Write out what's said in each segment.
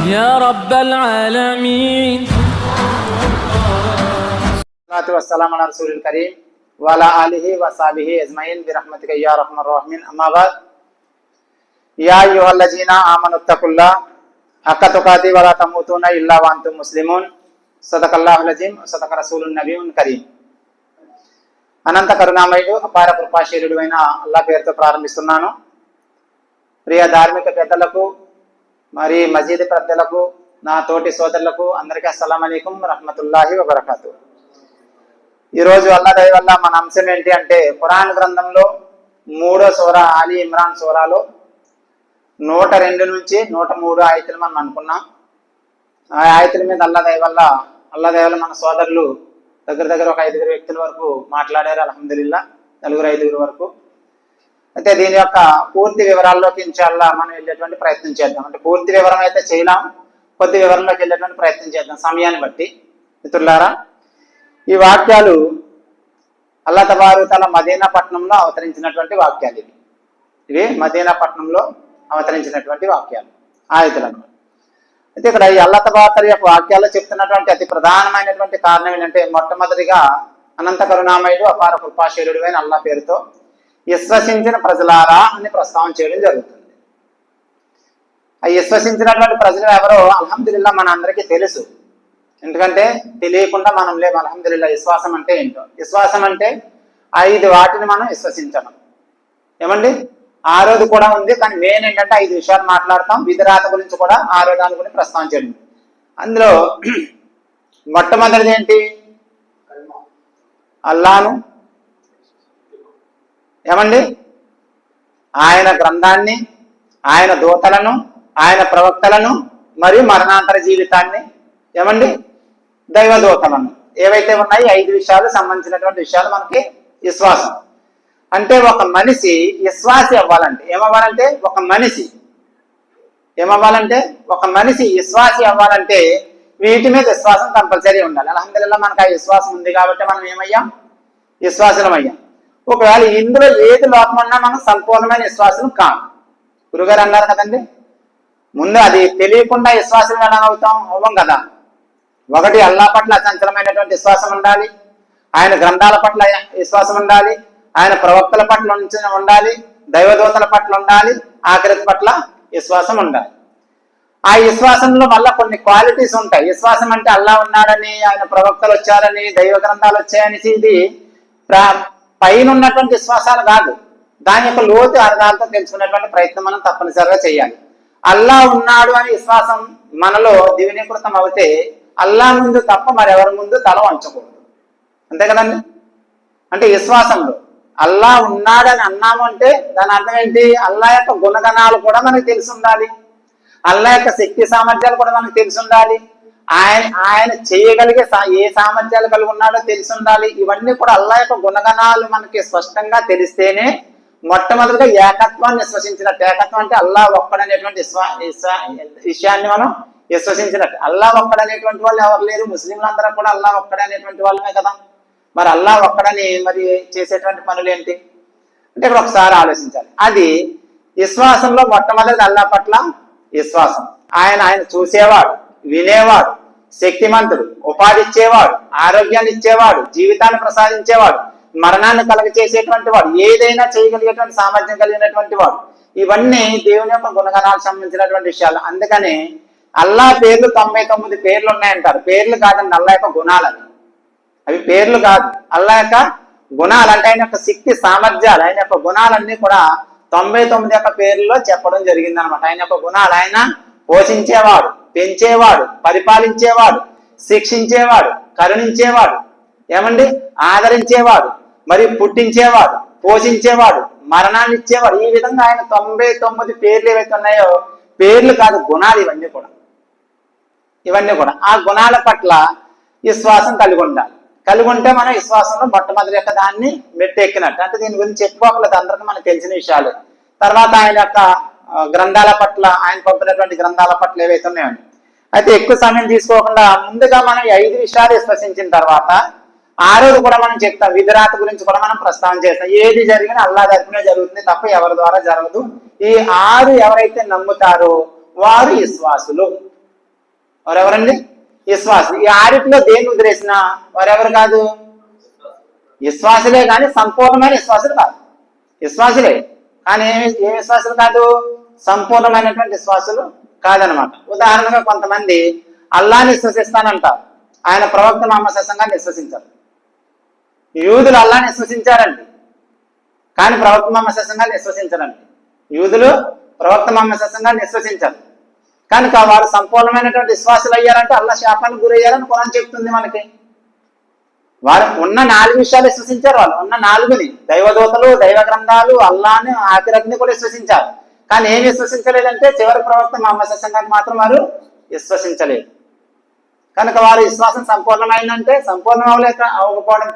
يا رب العالمين. والسلام على رسول الكريم وعلى آله وصحبه أجمعين برحمتك يا أرحم الراحمين. أما بعد يا أيها الذين آمنوا اتقوا الله حق تقاته ولا تموتن إلا وأنتم مسلمون. صدق الله العظيم صدق رسول النبي الكريم. అనంత కరుణామయుడు అపార కృపాశీలుడు అయిన అల్లా పేరుతో ప్రారంభిస్తున్నాను. ప్రియ ధార్మిక పెద్దలకు మరి మసీదు పెద్దలకు నా తోటి సోదరులకు అందరికీ అస్సలాము అలైకుం రహ్మతుల్లాహి వబరకాతు. ఈరోజు అల్లా దయ వల్ల మన అంశం ఏంటి అంటే ఖురాన్ గ్రంథంలో 3వ సూర ఆలి ఇమ్రాన్ సూరాలో 102 నుంచి 103 ఆయతులు మనం అనుకున్నాం. ఆ ఆయతుల మీద అల్లా దయ వల్ల మన సోదరులు దగ్గర ఒక 5 వ్యక్తుల వరకు మాట్లాడారు. అల్హమ్దులిల్లా 4-5 వరకు. అయితే దీని యొక్క పూర్తి వివరాల్లోకి ఇన్షాల్లా మనం వెళ్ళేటువంటి ప్రయత్నం చేద్దాం. అంటే పూర్తి వివరం అయితే చేయలేం, కొద్ది వివరంలోకి వెళ్ళేటువంటి ప్రయత్నం చేద్దాం సమయాన్ని బట్టి. మిత్రులారా, ఈ వాక్యాలు అల్లా తబారక తఆలా మదీనా పట్టణంలో అవతరించినటువంటి వాక్యాలు. ఇవి మదీనా పట్టణంలో అవతరించినటువంటి వాక్యాలు, ఆయతులు అన్నమాట. అయితే ఇక్కడ ఈ అల్లా తబారక తఆలా యొక్క వాక్యాల్లో చెప్తున్నటువంటి అతి ప్రధానమైనటువంటి కారణం ఏంటంటే మొట్టమొదటిగా అనంత కరుణామయుడు అపార కృపాశీలుడు అయిన అల్లా పేరుతో విశ్వసించిన ప్రజలారా అని ప్రస్తావన చేయడం జరుగుతుంది. ఆ విశ్వసించినటువంటి ప్రజలు ఎవరో అల్హమ్దులిల్లా మన అందరికీ తెలుసు. ఎందుకంటే తెలియకుండా మనం లేము. అల్హమ్దులిల్లా విశ్వాసం అంటే ఏంటో. విశ్వాసం అంటే 5 వాటిని మనం విశ్వసించడం. ఏమండి, 6వది కూడా ఉంది, కానీ మెయిన్ ఏంటంటే 5 విషయాలు మాట్లాడతాం. విధిరాత గురించి కూడా 6వ దాని గురించి ప్రస్తావించండి. అందులో మొట్టమొదటిది ఏంటి? అల్లాను, ఏమండి, ఆయన గ్రంథాన్ని, ఆయన దూతలను, ఆయన ప్రవక్తలను మరియు మరణాంతర జీవితాన్ని, ఏమండి, దైవదూతలను, ఏవైతే ఉన్నాయి 5 విషయాలు సంబంధించినటువంటి విషయాలు మనకి విశ్వాసం. అంటే ఒక మనిషి విశ్వాసి అవ్వాలంటే ఏమవ్వాలంటే ఒక మనిషి విశ్వాసి అవ్వాలంటే వీటి మీద విశ్వాసం కంపల్సరీ ఉండాలి. అల్హమ్దులిల్లా మనకు ఆ విశ్వాసం ఉంది కాబట్టి మనం ఏమయ్యాం? విశ్వాసులం అయ్యాం. ఒకవేళ ఇందులో ఏది లోపం ఉన్నా మనం సంపూర్ణమైన విశ్వాసం కాం. గురుగారు అన్నారు కదండి, ముందు అది తెలియకుండా విశ్వాసం ఎలా అవ్వం కదా. ఒకటి అల్లా పట్ల అచంచలమైనటువంటి విశ్వాసం ఉండాలి, ఆయన గ్రంథాల పట్ల విశ్వాసం ఉండాలి, ఆయన ప్రవక్తల పట్ల ఉండాలి, దైవదూతల పట్ల ఉండాలి, ఆఖిరత్ పట్ల విశ్వాసం ఉండాలి. ఆ విశ్వాసంలో మళ్ళీ కొన్ని క్వాలిటీస్ ఉంటాయి. విశ్వాసం అంటే అల్లా ఉన్నాడని, ఆయన ప్రవక్తలు వచ్చారని, దైవ గ్రంథాలు వచ్చాయనేసి ఇది పైన ఉన్నటువంటి విశ్వాసాలు కాదు. దాని యొక్క లోతు అర్థాలతో తెలుసుకునేటువంటి ప్రయత్నం మనం తప్పనిసరిగా చేయాలి. అల్లా ఉన్నాడు అనే విశ్వాసం మనలో దివినీకృతం అవుతే అల్లా ముందు తప్ప మరెవరి ముందు తల వంచకూడదు. అంతే కదండి. అంటే విశ్వాసంలో అల్లా ఉన్నాడని అన్నాము అంటే దాని అర్థం ఏంటి? అల్లా యొక్క గుణగణాలు కూడా మనకు తెలిసి ఉండాలి, అల్లా యొక్క శక్తి సామర్థ్యాలు కూడా మనకు తెలిసి ఉండాలి, ఆయన చేయగలిగే ఏ సామర్థ్యాలు కలిగి ఉన్నాడో తెలిసి ఉండాలి. ఇవన్నీ కూడా అల్లా యొక్క గుణగణాలు మనకి స్పష్టంగా తెలిస్తేనే మొట్టమొదటిగా ఏకత్వాన్ని విశ్వసించినట్టు. ఏకత్వం అంటే అల్లా ఒక్కడనేటువంటి విషయాన్ని మనం విశ్వసించినట్టు. అల్లా ఒక్కడనేటువంటి వాళ్ళు ఎవరు లేరు. ముస్లింలందరూ కూడా అల్లా ఒక్కడనేటువంటి వాళ్ళమే కదా. మరి అల్లా ఒక్కడని మరి చేసేటువంటి పనులు ఏంటి అంటే ఇక్కడ ఒకసారి ఆలోచించాలి. అది విశ్వాసంలో మొట్టమొదటి అల్లా పట్ల విశ్వాసం. ఆయన చూసేవాడు, వినేవాడు, శక్తిమంతుడు, ఉపాధి ఇచ్చేవాడు, ఆరోగ్యాన్ని ఇచ్చేవాడు, జీవితాన్ని ప్రసాదించేవాడు, మరణాన్ని కలగచేసేటువంటి వాడు, ఏదైనా చేయగలిగేటువంటి సామర్థ్యం కలిగినటువంటి వాడు. ఇవన్నీ దేవుని యొక్క గుణగణాలకు సంబంధించినటువంటి విషయాలు. అందుకని అల్లా పేర్లు 99 పేర్లు ఉన్నాయంటారు. పేర్లు కాదండి, అల్లా యొక్క గుణాలని. అవి పేర్లు కాదు, అల్లా యొక్క గుణాలు. అంటే ఆయన యొక్క శక్తి సామర్థ్యాలు, ఆయన యొక్క గుణాలన్నీ కూడా 99 యొక్క పేర్లలో చెప్పడం జరిగింది అనమాట. ఆయన యొక్క గుణాలు: ఆయన పోషించేవాడు, పెంచేవాడు, పరిపాలించేవాడు, శిక్షించేవాడు, కరుణించేవాడు, ఏమండి, ఆదరించేవాడు, మరి పుట్టించేవాడు, పోషించేవాడు, మరణాన్ని ఇచ్చేవాడు. ఈ విధంగా ఆయన 99 పేర్లు ఏవైతే ఉన్నాయో పేర్లు కాదు, గుణాలు. ఇవన్నీ కూడా ఆ గుణాల పట్ల విశ్వాసం కలిగి ఉండాలి. కలిగి ఉంటే మనం విశ్వాసంలో మొట్టమొదటి యొక్క దాన్ని మెట్టెక్కినట్టు. అంటే దీని గురించి చెప్పుకోకలేదు, అందరికీ మనకు తెలిసిన విషయాలు. తర్వాత ఆయన యొక్క గ్రంథాల పట్ల, ఆయన పంపినటువంటి గ్రంథాల పట్ల ఏవైతే ఉన్నాయో. అయితే ఎక్కువ సమయం తీసుకోకుండా ముందుగా మనం 5 విషయాలు విశ్వసించిన తర్వాత 6వది కూడా మనం చెప్తాం. విధిరాత గురించి కూడా మనం ప్రస్తావన చేస్తాం. ఏది జరిగినా అల్లా తరపునే జరుగుతుంది తప్ప ఎవరి ద్వారా జరగదు. ఈ 6 ఎవరైతే నమ్ముతారో వారు విశ్వాసులు. వారెవరండి? విశ్వాసులు. ఈ ఆరిట్లో దేన్ని వదిలేసినా వారెవరు కాదు? విశ్వాసులే, కానీ సంపూర్ణమైన విశ్వాసులు కాదు. విశ్వాసులే కానీ ఏ విశ్వాసులు కాదు? సంపూర్ణమైనటువంటి విశ్వాసులు కాదనమాట. ఉదాహరణగా కొంతమంది అల్లాని విశ్వసిస్తానంటారు, ఆయన ప్రవక్త మహమ్మద్ సల్లంగా విశ్వసించారు. యూదులు అల్లాని విశ్వసించారండి, కానీ ప్రవక్త మహమ్మద్ సల్లంగా విశ్వసించారండి. యూదులు ప్రవక్త మహమ్మద్ సల్లంగా విశ్వసించారు, కనుక వారు సంపూర్ణమైనటువంటి విశ్వాసులు అయ్యారంటే అల్లా శాపానికి గురయ్యారని ఖురాన్ చెప్తుంది మనకి. వారు ఉన్న 4 విషయాలు విశ్వసించారు. వాళ్ళు ఉన్న 4ని, దైవదూతలు, దైవ గ్రంథాలు, అల్లాని, ఆఖిరత్ని కూడా విశ్వసించారు. కానీ ఏం విశ్వసించలేదంటే చివరి ప్రవక్త మహమ్మద్ సల్లంగా మాత్రం వారు విశ్వసించలేదు. కనుక వారి విశ్వాసం సంపూర్ణమైందంటే సంపూర్ణం అవ్వకపోవడం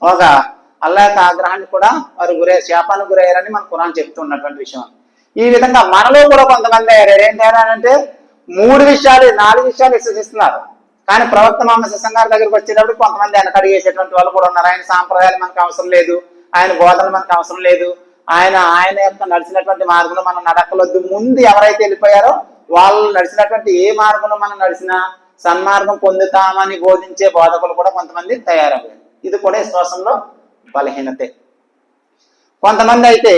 పోగా అల్లా యొక్క ఆగ్రహాన్ని కూడా వారు శాపానికి గురయ్యారని మన ఖురాన్ చెప్తున్నటువంటి విషయం. ఈ విధంగా మనలో కూడా కొంతమంది అయ్యారు. ఏం తేడానంటే 3 విషయాలు 4 విషయాలు విశ్వసిస్తున్నారు, కానీ ప్రవక్త మహమ్మద్ సల్లంగా గారి దగ్గరికి వచ్చేటప్పుడు కొంతమంది వెనకడుగు వేసేటువంటి వాళ్ళు కూడా ఉన్నారు. ఆయన సాంప్రదాయాలు మనకు అవసరం లేదు, ఆయన బోధనలు మనకు అవసరం లేదు, ఆయన యొక్క నడిచినటువంటి మార్గంలో మనం నడకలొద్దు. ముందు ఎవరైతే వెళ్ళిపోయారో వాళ్ళు నడిచినటువంటి ఏ మార్గంలో మనం నడిచినా సన్మార్గం పొందుతామని బోధించే బోధకులు కూడా కొంతమంది తయారయ్యారు. ఇది కూడా విశ్వాసంలో బలహీనతే. కొంతమంది అయితే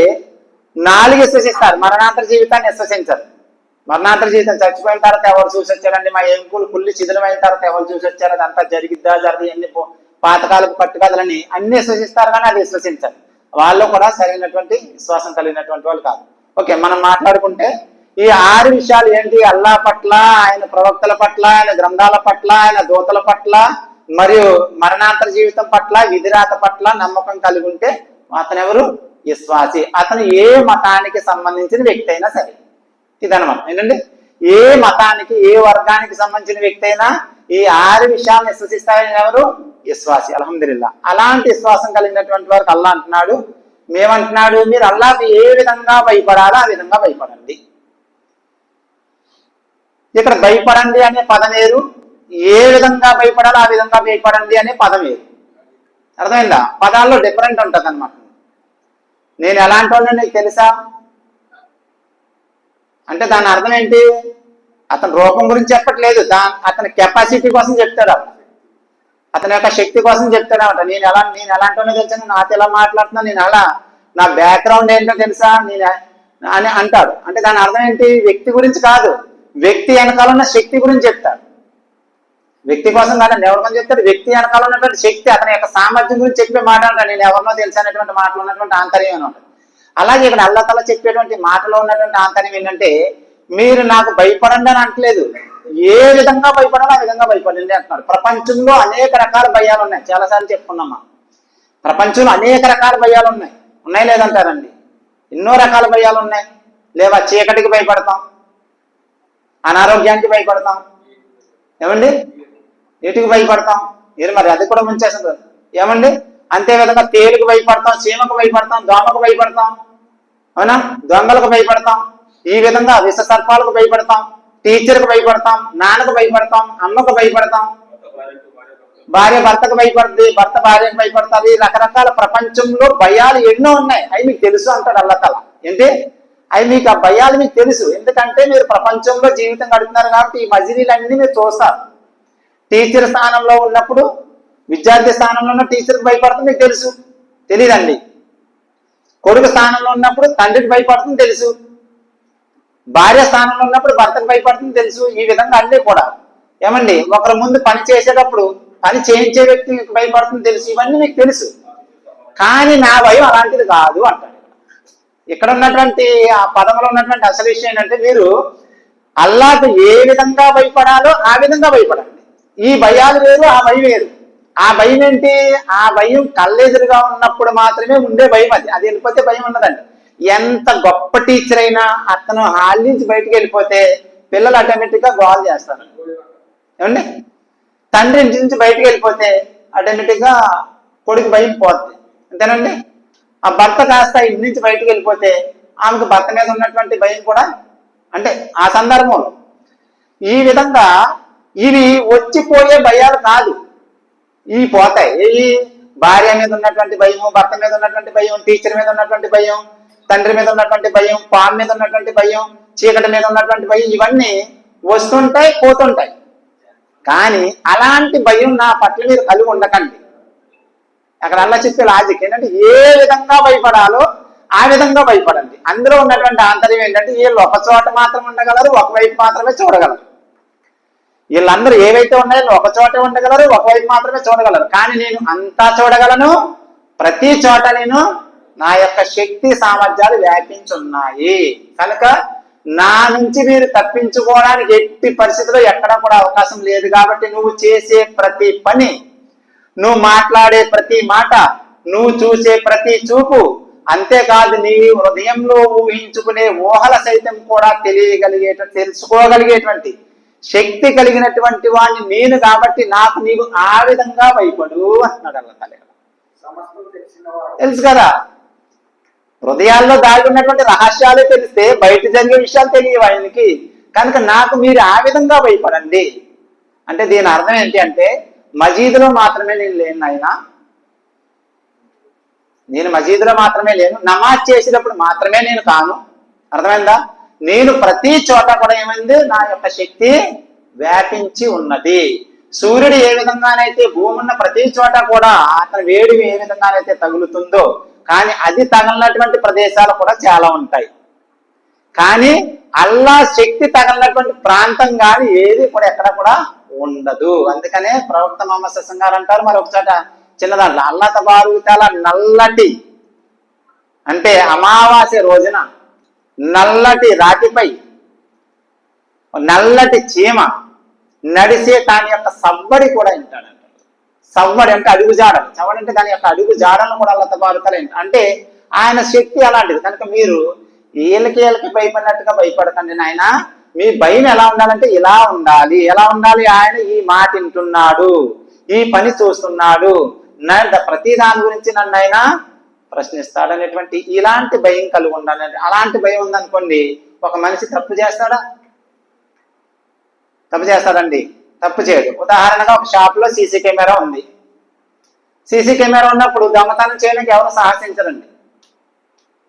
4 విశ్వసిస్తారు, మరణాంతర జీవితాన్ని విశ్వసించరు. మరణాంతర జీవితం చచ్చిపోయిన తర్వాత ఎవరు చూసి వచ్చారండి, మా ఎముకలు కుళ్ళి చిదిలమైన తర్వాత ఎవరు చూసి వచ్చారు, అదంతా జరిగిద్దా ఎన్ని పాతకాలకు కట్టుకథలని అన్ని విశ్వసిస్తారు, కానీ అది విశ్వసించారు. వాళ్ళు కూడా సరైనటువంటి విశ్వాసం కలిగినటువంటి వాళ్ళు కాదు. ఓకే, మనం మాట్లాడుకుంటే ఈ 6 విషయాలు ఏంటి? అల్లా పట్ల, ఆయన ప్రవక్తల పట్ల, ఆయన గ్రంథాల పట్ల, ఆయన దూతల పట్ల, మరియు మరణాంతర జీవితం పట్ల, విధిరాత పట్ల నమ్మకం కలిగి ఉంటే అతను ఎవరు? విశ్వాసి. అతను ఏ మతానికి సంబంధించిన వ్యక్తి అయినా సరే, ఇదనమాట. ఏంటంటే ఏ మతానికి, ఏ వర్గానికి సంబంధించిన వ్యక్తి అయినా ఈ 6 విషయాలను విశ్వసిస్తారని ఎవరు? విశ్వాసి. అల్హమ్దులిల్లా. అలాంటి విశ్వాసం కలిగినటువంటి వారికి అల్లా అంటున్నాడు, మేమంటున్నాడు, మీరు అల్లాకి ఏ విధంగా భయపడాలో ఆ విధంగా భయపడండి. ఇక్కడ భయపడండి అనే పదం వేరు, ఏ విధంగా భయపడాలో ఆ విధంగా భయపడండి అనే పదం వేరు. అర్థమైందా? పదాల్లో డిఫరెంట్ ఉంటుంది అనమాట. నేను ఎలాంటి వాళ్ళని నీకు తెలుసా అంటే దాని అర్థం ఏంటి? అతని రూపం గురించి చెప్పట్లేదు, అతని కెపాసిటీ కోసం చెప్తాడు, అతని యొక్క శక్తి కోసం చెప్తాడు అనమాట. నేను ఎలాంటి వాళ్ళని తెలుసా, నాతో ఎలా మాట్లాడుతున్నా, నేను అలా, నా బ్యాక్గ్రౌండ్ ఏంటో తెలుసా నేను అని అంటాడు. అంటే దాని అర్థం ఏంటి? వ్యక్తి గురించి కాదు, వ్యక్తి వెనకాల ఉన్న శక్తి గురించి చెప్తాడు. వ్యక్తి కోసం కాదండి, ఎవరి కోసం చెప్తాడు? వ్యక్తి వెనకాల ఉన్నటువంటి శక్తి, అతని యొక్క సామర్థ్యం గురించి చెప్పే మాట అంటాడు. నేను ఎవరినో తెలుసు అనేటువంటి మాటలు ఉన్నటువంటి ఆంతర్యం అని ఉంటుంది. అలాగే ఇక్కడ అల్లా తఆలా చెప్పేటువంటి మాటలో ఉన్నటువంటి ఆంతర్యం ఏంటంటే, మీరు నాకు భయపడండి అని అంటలేదు, ఏ విధంగా భయపడాలో ఆ విధంగా భయపడండి అంటున్నాడు. ప్రపంచంలో అనేక రకాల భయాలు ఉన్నాయి, చాలాసార్లు చెప్పుకున్నామా. ప్రపంచంలో అనేక రకాల భయాలు ఉన్నాయి లేదంటారండి? ఎన్నో రకాల భయాలు ఉన్నాయి. లేవా? చీకటికి భయపడతాం, అనారోగ్యానికి భయపడతాం, ఏమండి, వీటికి భయపడతాం. మీరు మరి అది కూడా ముంచేస్తుంది ఏమండి. అంతే విధంగా తేలుకు భయపడతాం, చీమకు భయపడతాం, దోమకు భయపడతాం, అవునా, దొంగలకు భయపడతాం. ఈ విధంగా విష సర్పాలకు భయపడతాం, టీచర్కు భయపడతాం, నాన్నకు భయపడతాం, అమ్మకు భయపడతాం, భార్య భర్తకు భయపడుతుంది, భర్త భార్యకు భయపడతారు. ఈ రకరకాల ప్రపంచంలో భయాలు ఎన్నో ఉన్నాయి, అవి మీకు తెలుసు అంటాడు అల్లా తఆలా. ఏంటి అవి మీకు? ఆ భయాలు మీకు తెలుసు, ఎందుకంటే మీరు ప్రపంచంలో జీవితం గడుపుతున్నారు కాబట్టి ఈ మజిలీలన్నీ మీరు చూస్తారు. టీచర్ స్థానంలో ఉన్నప్పుడు, విద్యార్థి స్థానంలో ఉన్న టీచర్కి భయపడుతుంది మీకు తెలుసు, తెలియదండి. కొడుకు స్థానంలో ఉన్నప్పుడు తండ్రికి భయపడుతుంది తెలుసు, భార్య స్థానంలో ఉన్నప్పుడు భర్తకు భయపడుతుంది తెలుసు. ఈ విధంగా అన్నీ కూడా ఏమండి, ఒకరి ముందు పని చేసేటప్పుడు పని చేయించే వ్యక్తికి భయపడుతుంది తెలుసు, ఇవన్నీ మీకు తెలుసు. కానీ నా భయం అలాంటిది కాదు అంటాడు. ఇక్కడ ఉన్నటువంటి ఆ పదంలో ఉన్నటువంటి అసలు విషయం ఏంటంటే, మీరు అల్లాకు ఏ విధంగా భయపడాలో ఆ విధంగా భయపడండి. ఈ భయాలు వేరు, ఆ భయం వేరు. ఆ భయం ఏంటి? ఆ భయం కళ్ళెదురుగా ఉన్నప్పుడు మాత్రమే ఉండే భయం. అది వెళ్ళిపోతే భయం ఉండదండి. ఎంత గొప్ప టీచర్ అయినా అతను హాల్ నుంచి బయటకు వెళ్ళిపోతే పిల్లలు ఆటోమేటిక్గా గోల్ చేస్తారు, ఏమండి. తండ్రి ఇంటి నుంచి బయటకు వెళ్ళిపోతే ఆటోమేటిక్గా కొడుకు భయం పోతుంది, అంతేనండి. ఆ భర్త కాస్త ఇంటి నుంచి బయటకు వెళ్ళిపోతే ఆమెకు భర్త మీద ఉన్నటువంటి భయం కూడా, అంటే ఆ సందర్భంలో. ఈ విధంగా ఇవి వచ్చిపోయే భయాలు కాదు, ఇవి పోతాయి. ఈ భార్య మీద ఉన్నటువంటి భయం, భర్త మీద ఉన్నటువంటి భయం, టీచర్ మీద ఉన్నటువంటి భయం, తండ్రి మీద ఉన్నటువంటి భయం, పాము మీద ఉన్నటువంటి భయం, చీకటి మీద ఉన్నటువంటి భయం, ఇవన్నీ వస్తుంటాయి, పోతుంటాయి. కానీ అలాంటి భయం నా పట్ల మీరు కలిగి ఉండకండి. అక్కడ అల్లా చెప్పే లాజిక్ ఏంటంటే ఏ విధంగా భయపడాలో ఆ విధంగా భయపడండి. అందులో ఉన్నటువంటి ఆంతర్యం ఏంటంటే వీళ్ళు ఒక చోట మాత్రం ఉండగలరు, ఒకవైపు మాత్రమే చూడగలరు. వీళ్ళందరూ ఏవైతే ఉన్నాయో ఒక చోటే ఉండగలరు, ఒకవైపు మాత్రమే చూడగలరు. కానీ నేను అంతా చూడగలను, ప్రతి చోట నేను నా యొక్క శక్తి సామర్థ్యాలు వ్యాపించున్నాయి. కనుక నా నుంచి మీరు తప్పించుకోవడానికి ఎట్టి పరిస్థితిలో ఎక్కడ కూడా అవకాశం లేదు. కాబట్టి నువ్వు చేసే ప్రతి పని, నువ్వు మాట్లాడే ప్రతి మాట, నువ్వు చూసే ప్రతి చూపు, అంతేకాదు నీ హృదయంలో ఊహించుకునే ఊహల సైతం కూడా తెలుసుకోగలిగేటువంటి శక్తి కలిగినటువంటి వాడిని నేను. కాబట్టి నాకు నీవు ఆ విధంగా భయపడు అంటున్నాడు అల్లా తల. తెలుసు కదా, హృదయాల్లో దాగి ఉన్నటువంటి రహస్యాలే తెలిస్తే బయట జరిగే విషయాలు తెలియవు ఆయనకి. కనుక నాకు మీరు ఆ విధంగా భయపడండి అంటే దీని అర్థం ఏంటి అంటే మజీదులో మాత్రమే నేను లేను ఆయన, నేను మజీదులో మాత్రమే లేను, నమాజ్ చేసేటప్పుడు మాత్రమే నేను కాను. అర్థమైందా? నేను ప్రతి చోట కూడా ఏమైంది, నా యొక్క శక్తి వ్యాపించి ఉన్నది. సూర్యుడు ఏ విధంగానైతే భూమి ఉన్న ప్రతి చోట కూడా అతని వేడి ఏ విధంగానైతే తగులుతుందో, కానీ అది తగలినటువంటి ప్రదేశాలు కూడా చాలా ఉంటాయి. కానీ అల్లా శక్తి తగలినటువంటి ప్రాంతం కానీ ఏది కూడా ఎక్కడ కూడా ఉండదు. అందుకనే ప్రవక్త మొహమ్మద్ సల్లల్లాహు అలైహి వసల్లం గారు అంటారు మరి ఒక చోట చిన్న దాంట్లో, అల్లా తబారక తఆలా నల్లటి అంటే అమావాస్య రోజున నల్లటి రాతిపై నల్లటి చీమ నడిసే దాని యొక్క సవ్వడి కూడా వింటాడు. సవ్వడి అంటే అడుగు జాడలు, చవడి అంటే దాని యొక్క అడుగు జాడలను కూడా అల్లా తబారక తఆలా అంటే ఆయన శక్తి అలాంటిది. కనుక మీరు వీళ్ళకి భయపడినట్టుగా భయపడకండి నాయన. మీ భయం ఎలా ఉండాలంటే ఇలా ఉండాలి. ఎలా ఉండాలి? ఆయన ఈ మాట వింటున్నాడు, ఈ పని చూస్తున్నాడు, ప్రతి దాని గురించి నన్ను ఆయన ప్రశ్నిస్తాడు అనేటువంటి ఇలాంటి భయం కలిగి ఉండాలి. అలాంటి భయం ఉందనుకోండి, ఒక మనిషి తప్పు చేస్తాడా? తప్పు చేస్తాడండి? తప్పు చేయడు. ఉదాహరణగా ఒక షాప్ లో సీసీ కెమెరా ఉంది. సీసీ కెమెరా ఉన్నప్పుడు దొంగతనం చేయడానికి ఎవరు సాహసించరండి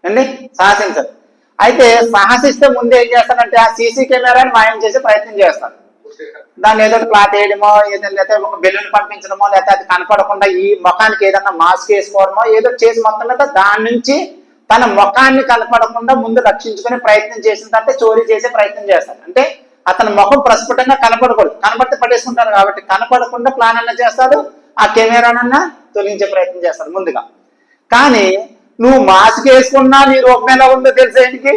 అండి, సాహసించరు. అయితే సాహసిస్తే ముందు ఏం చేస్తాడంటే ఆ సీసీ కెమెరాని మాయం చేసే ప్రయత్నం చేస్తాడు. దాన్ని ఏదో క్లాత్ వేయడమో, లేకపోతే ఒక బెలూన్ పంపించడమో, లేకపోతే అది కనపడకుండా ఈ ముఖానికి ఏదన్నా మాస్క్ వేసుకోవడమో ఏదో చేసి మొత్తం మీద దాని నుంచి తన ముఖాన్ని కనపడకుండా ముందు రక్షించుకునే ప్రయత్నం చేసిందంటే చోరీ చేసే ప్రయత్నం చేస్తాడు. అంటే అతని ముఖం ప్రస్ఫుటంగా కనపడకూడదు, కనపడితే పట్టేసుకుంటారు. కాబట్టి కనపడకుండా ప్లాన్ అన్నా చేస్తాడు, ఆ కెమెరానన్నా తొలగించే ప్రయత్నం చేస్తాడు ముందుగా. కానీ నువ్వు మాస్క్ వేసుకున్నా నీ రూపం ఎలా ఉందో తెలిసేందుకు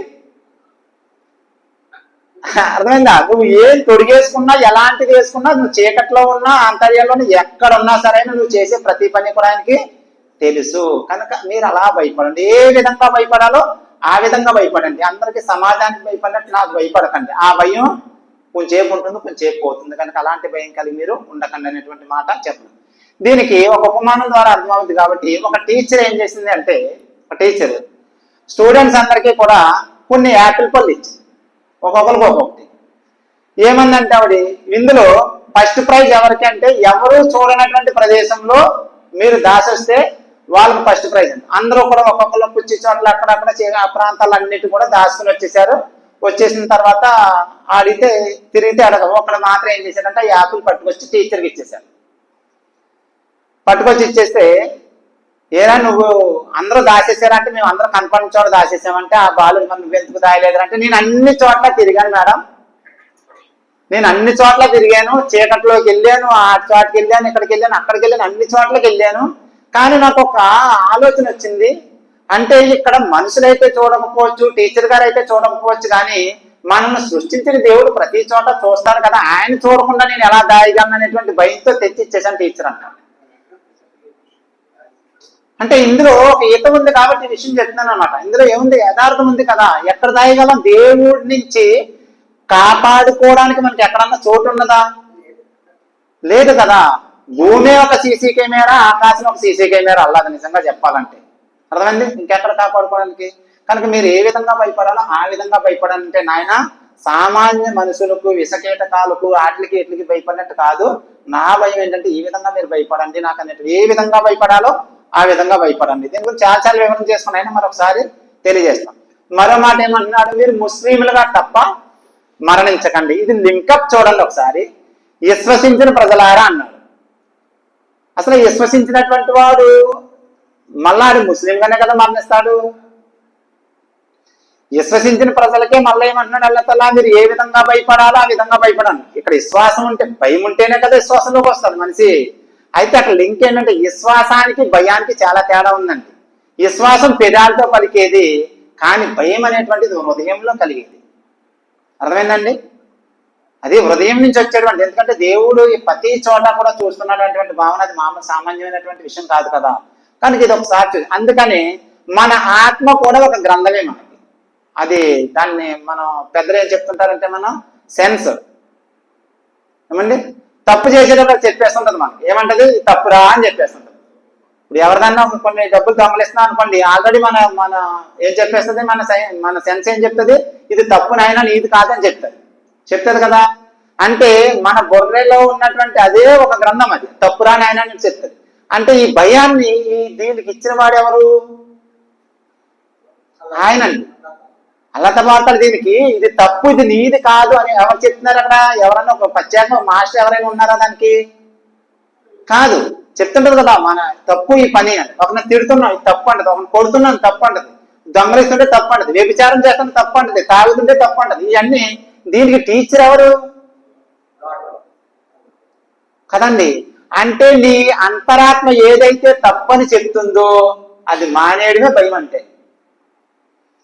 అర్థమైందా? నువ్వు ఏం తొడిగేసుకున్నా, ఎలాంటిది వేసుకున్నా, నువ్వు చీకట్లో ఉన్నా ఆంతర్యాల్లో ఎక్కడ ఉన్నా సరే నువ్వు చేసే ప్రతి పని కూడా ఆయనకి తెలుసు. కనుక మీరు అలా భయపడండి. ఏ విధంగా భయపడాలో ఆ విధంగా భయపడండి. అందరికీ సమాజానికి భయపడినట్టు నాకు భయపడకండి. ఆ భయం కొంచెంసేపు ఉంటుంది, కొంచెంసేపు పోతుంది. కనుక అలాంటి భయం కలిగి మీరు ఉండకండి అనేటువంటి మాట చెప్పండి. దీనికి ఒక ఉపమానం ద్వారా అర్థమవుతుంది. కాబట్టి ఒక టీచర్ ఏం చేసింది అంటే, ఒక టీచర్ స్టూడెంట్స్ అందరికీ కూడా కొన్ని యాపిల్ పళ్ళు ఇచ్చింది, ఒక్కొక్కరికి ఒక్కొక్కటి. ఏమందంటే ఆవిడ, ఇందులో ఫస్ట్ ప్రైజ్ ఎవరికి అంటే ఎవరు చూడనటువంటి ప్రదేశంలో మీరు దాసొస్తే వాళ్ళకి ఫస్ట్ ప్రైజ్ అండి. అందరూ కూడా ఒక్కొక్కరు పుచ్చి చోట్ల అక్కడక్కడ ఆ ప్రాంతాలన్నిటి కూడా దాచుకుని వచ్చేసారు. వచ్చేసిన తర్వాత ఆడితే తిరిగితే అడగ ఒకడు మాత్రం ఏం చేశాడంటే ఆ యాపిల్ పట్టుకొచ్చి టీచర్కి ఇచ్చేసాడు. పట్టుకొచ్చి ఇచ్చేస్తే, ఏరా నువ్వు అందరూ దాచేసారంటే మేము అందరూ కనపడిన చోట దాచేసామంటే, ఆ బాలు నువ్వు ఎందుకు దాయలేదంటే, నేను అన్ని చోట్ల తిరిగాను మేడం, నేను అన్ని చోట్ల తిరిగాను, చీకట్లోకి వెళ్ళాను, ఆ చోటుకి వెళ్ళాను, ఇక్కడికి వెళ్ళాను, అక్కడికి వెళ్ళాను, అన్ని చోట్లకి వెళ్ళాను. కానీ నాకు ఒక ఆలోచన వచ్చింది. అంటే ఇక్కడ మనుషులైతే చూడకపోవచ్చు, టీచర్ గారు అయితే చూడకపోవచ్చు, కానీ మనల్ని సృష్టించిన దేవుడు ప్రతి చోట చూస్తాడు కదా, ఆయన చూడకుండా నేను ఎలా దాయగలను అనేటువంటి భయంతో తెచ్చి ఇచ్చేసాను టీచర్ అంటారు. అంటే ఇందులో ఒక ఈత ఉంది కాబట్టి ఈ విషయం చెప్తున్నాను అనమాట. ఇందులో ఏముంది? యథార్థం ఉంది కదా. ఎక్కడ దాయగలం? దేవుడి నుంచి కాపాడుకోవడానికి మనకి ఎక్కడన్నా చోటు ఉన్నదా? లేదు కదా. భూమి ఒక సీసీ కెమెరా, ఆకాశం ఒక సీసీ కెమెరా. అల్లాది నిజంగా చెప్పాలంటే అర్థమైంది. ఇంకెక్కడ కాపాడుకోవడానికి? కనుక మీరు ఏ విధంగా భయపడాలో ఆ విధంగా భయపడాలంటే నాయన సామాన్య మనుషులకు, విషకీటకాలకు, ఆటలకి ఎట్లకి భయపడినట్టు కాదు. నా భయం ఏంటంటే ఈ విధంగా మీరు భయపడండి నాకు అన్నట్టు. ఏ విధంగా భయపడాలో ఆ విధంగా భయపడండి. దీని గురించి చాలా చాలా వివరణ చేసుకుని అయినా మరొకసారి తెలియజేస్తాం. మరో మాట ఏమంటున్నాడు? మీరు ముస్లింలుగా తప్ప మరణించకండి. ఇది లింకప్ చూడండి ఒకసారి. విశ్వసించిన ప్రజలారా అన్నాడు. అసలు విశ్వసించినటువంటి వాడు మళ్ళా అది ముస్లింగానే కదా మరణిస్తాడు. విశ్వసించిన ప్రజలకే మళ్ళీ ఏమంటున్నాడు అల్లతల్లా, మీరు ఏ విధంగా భయపడాలో ఆ విధంగా భయపడాలి. ఇక్కడ విశ్వాసం ఉంటే, భయం ఉంటేనే కదా విశ్వాసంలోకి వస్తాడు మనిషి. అయితే అక్కడ లింక్ ఏంటంటే విశ్వాసానికి భయానికి చాలా తేడా ఉందండి. విశ్వాసం పెదాలతో పలికేది, కానీ భయం అనేటువంటిది హృదయంలో కలిగేది. అర్థమైందండి? అది హృదయం నుంచి వచ్చేటువంటి, ఎందుకంటే దేవుడు ఈ ప్రతి చోట కూడా చూస్తున్నాడు భావన అది మామూలు సామాన్యమైనటువంటి విషయం కాదు కదా. కనుక ఇది ఒకసారి అందుకని మన ఆత్మ కూడా ఒక గ్రంథమే మనకి. అది దాన్ని మనం పెద్దలు ఏం చెప్తుంటారంటే మనం సెన్స్ ఏమండి, తప్పు చేసేటప్పుడు చెప్పేస్తుంటది మనకి. ఏమంటది? తప్పురా అని చెప్పేస్తుంటది. ఇప్పుడు ఎవరిదన్నా కొన్ని డబ్బులు దొంగలిస్తున్నాం అనుకోండి, ఆల్రెడీ మన మన ఏం చెప్పేస్తుంది, మన సెన్స్ ఏం చెప్తుంది, ఇది తప్పు నాయనా నీది కాదని చెప్తుంది కదా. అంటే మన బుర్రలో ఉన్నటువంటి అదే ఒక గ్రంథం, అది తప్పురా నాయనా అని చెప్తుంది. అంటే ఈ భయాన్ని దీనికి ఇచ్చిన వాడు ఎవరు? ఆయనండి. అల్లా తబారతల దీనికి ఇది తప్పు, ఇది నీది కాదు అని ఎవరు చెప్తున్నారు అక్కడ? ఎవరన్నా ఒక ప్రత్యేక మాస్టర్ ఎవరైనా ఉన్నారా దానికి? కాదు, చెప్తుంటది కదా మన తప్పు ఈ పని అని. ఒకరిని తిడుతున్నాం ఇది తప్పు అంటది, ఒకరిని కొడుతున్నాను తప్పు అంటది, దొంగలిస్తుంటే తప్పు అంటది, వ్యభిచారం చేస్తుంటే తప్పు అంటది, తాగుతుంటే తప్పు అంటది. ఇవన్నీ దీనికి టీచర్ ఎవరు కదండి. అంటే నీ అంతరాత్మ ఏదైతే తప్పని చెప్తుందో అది మానేయడమే భయం. అంటే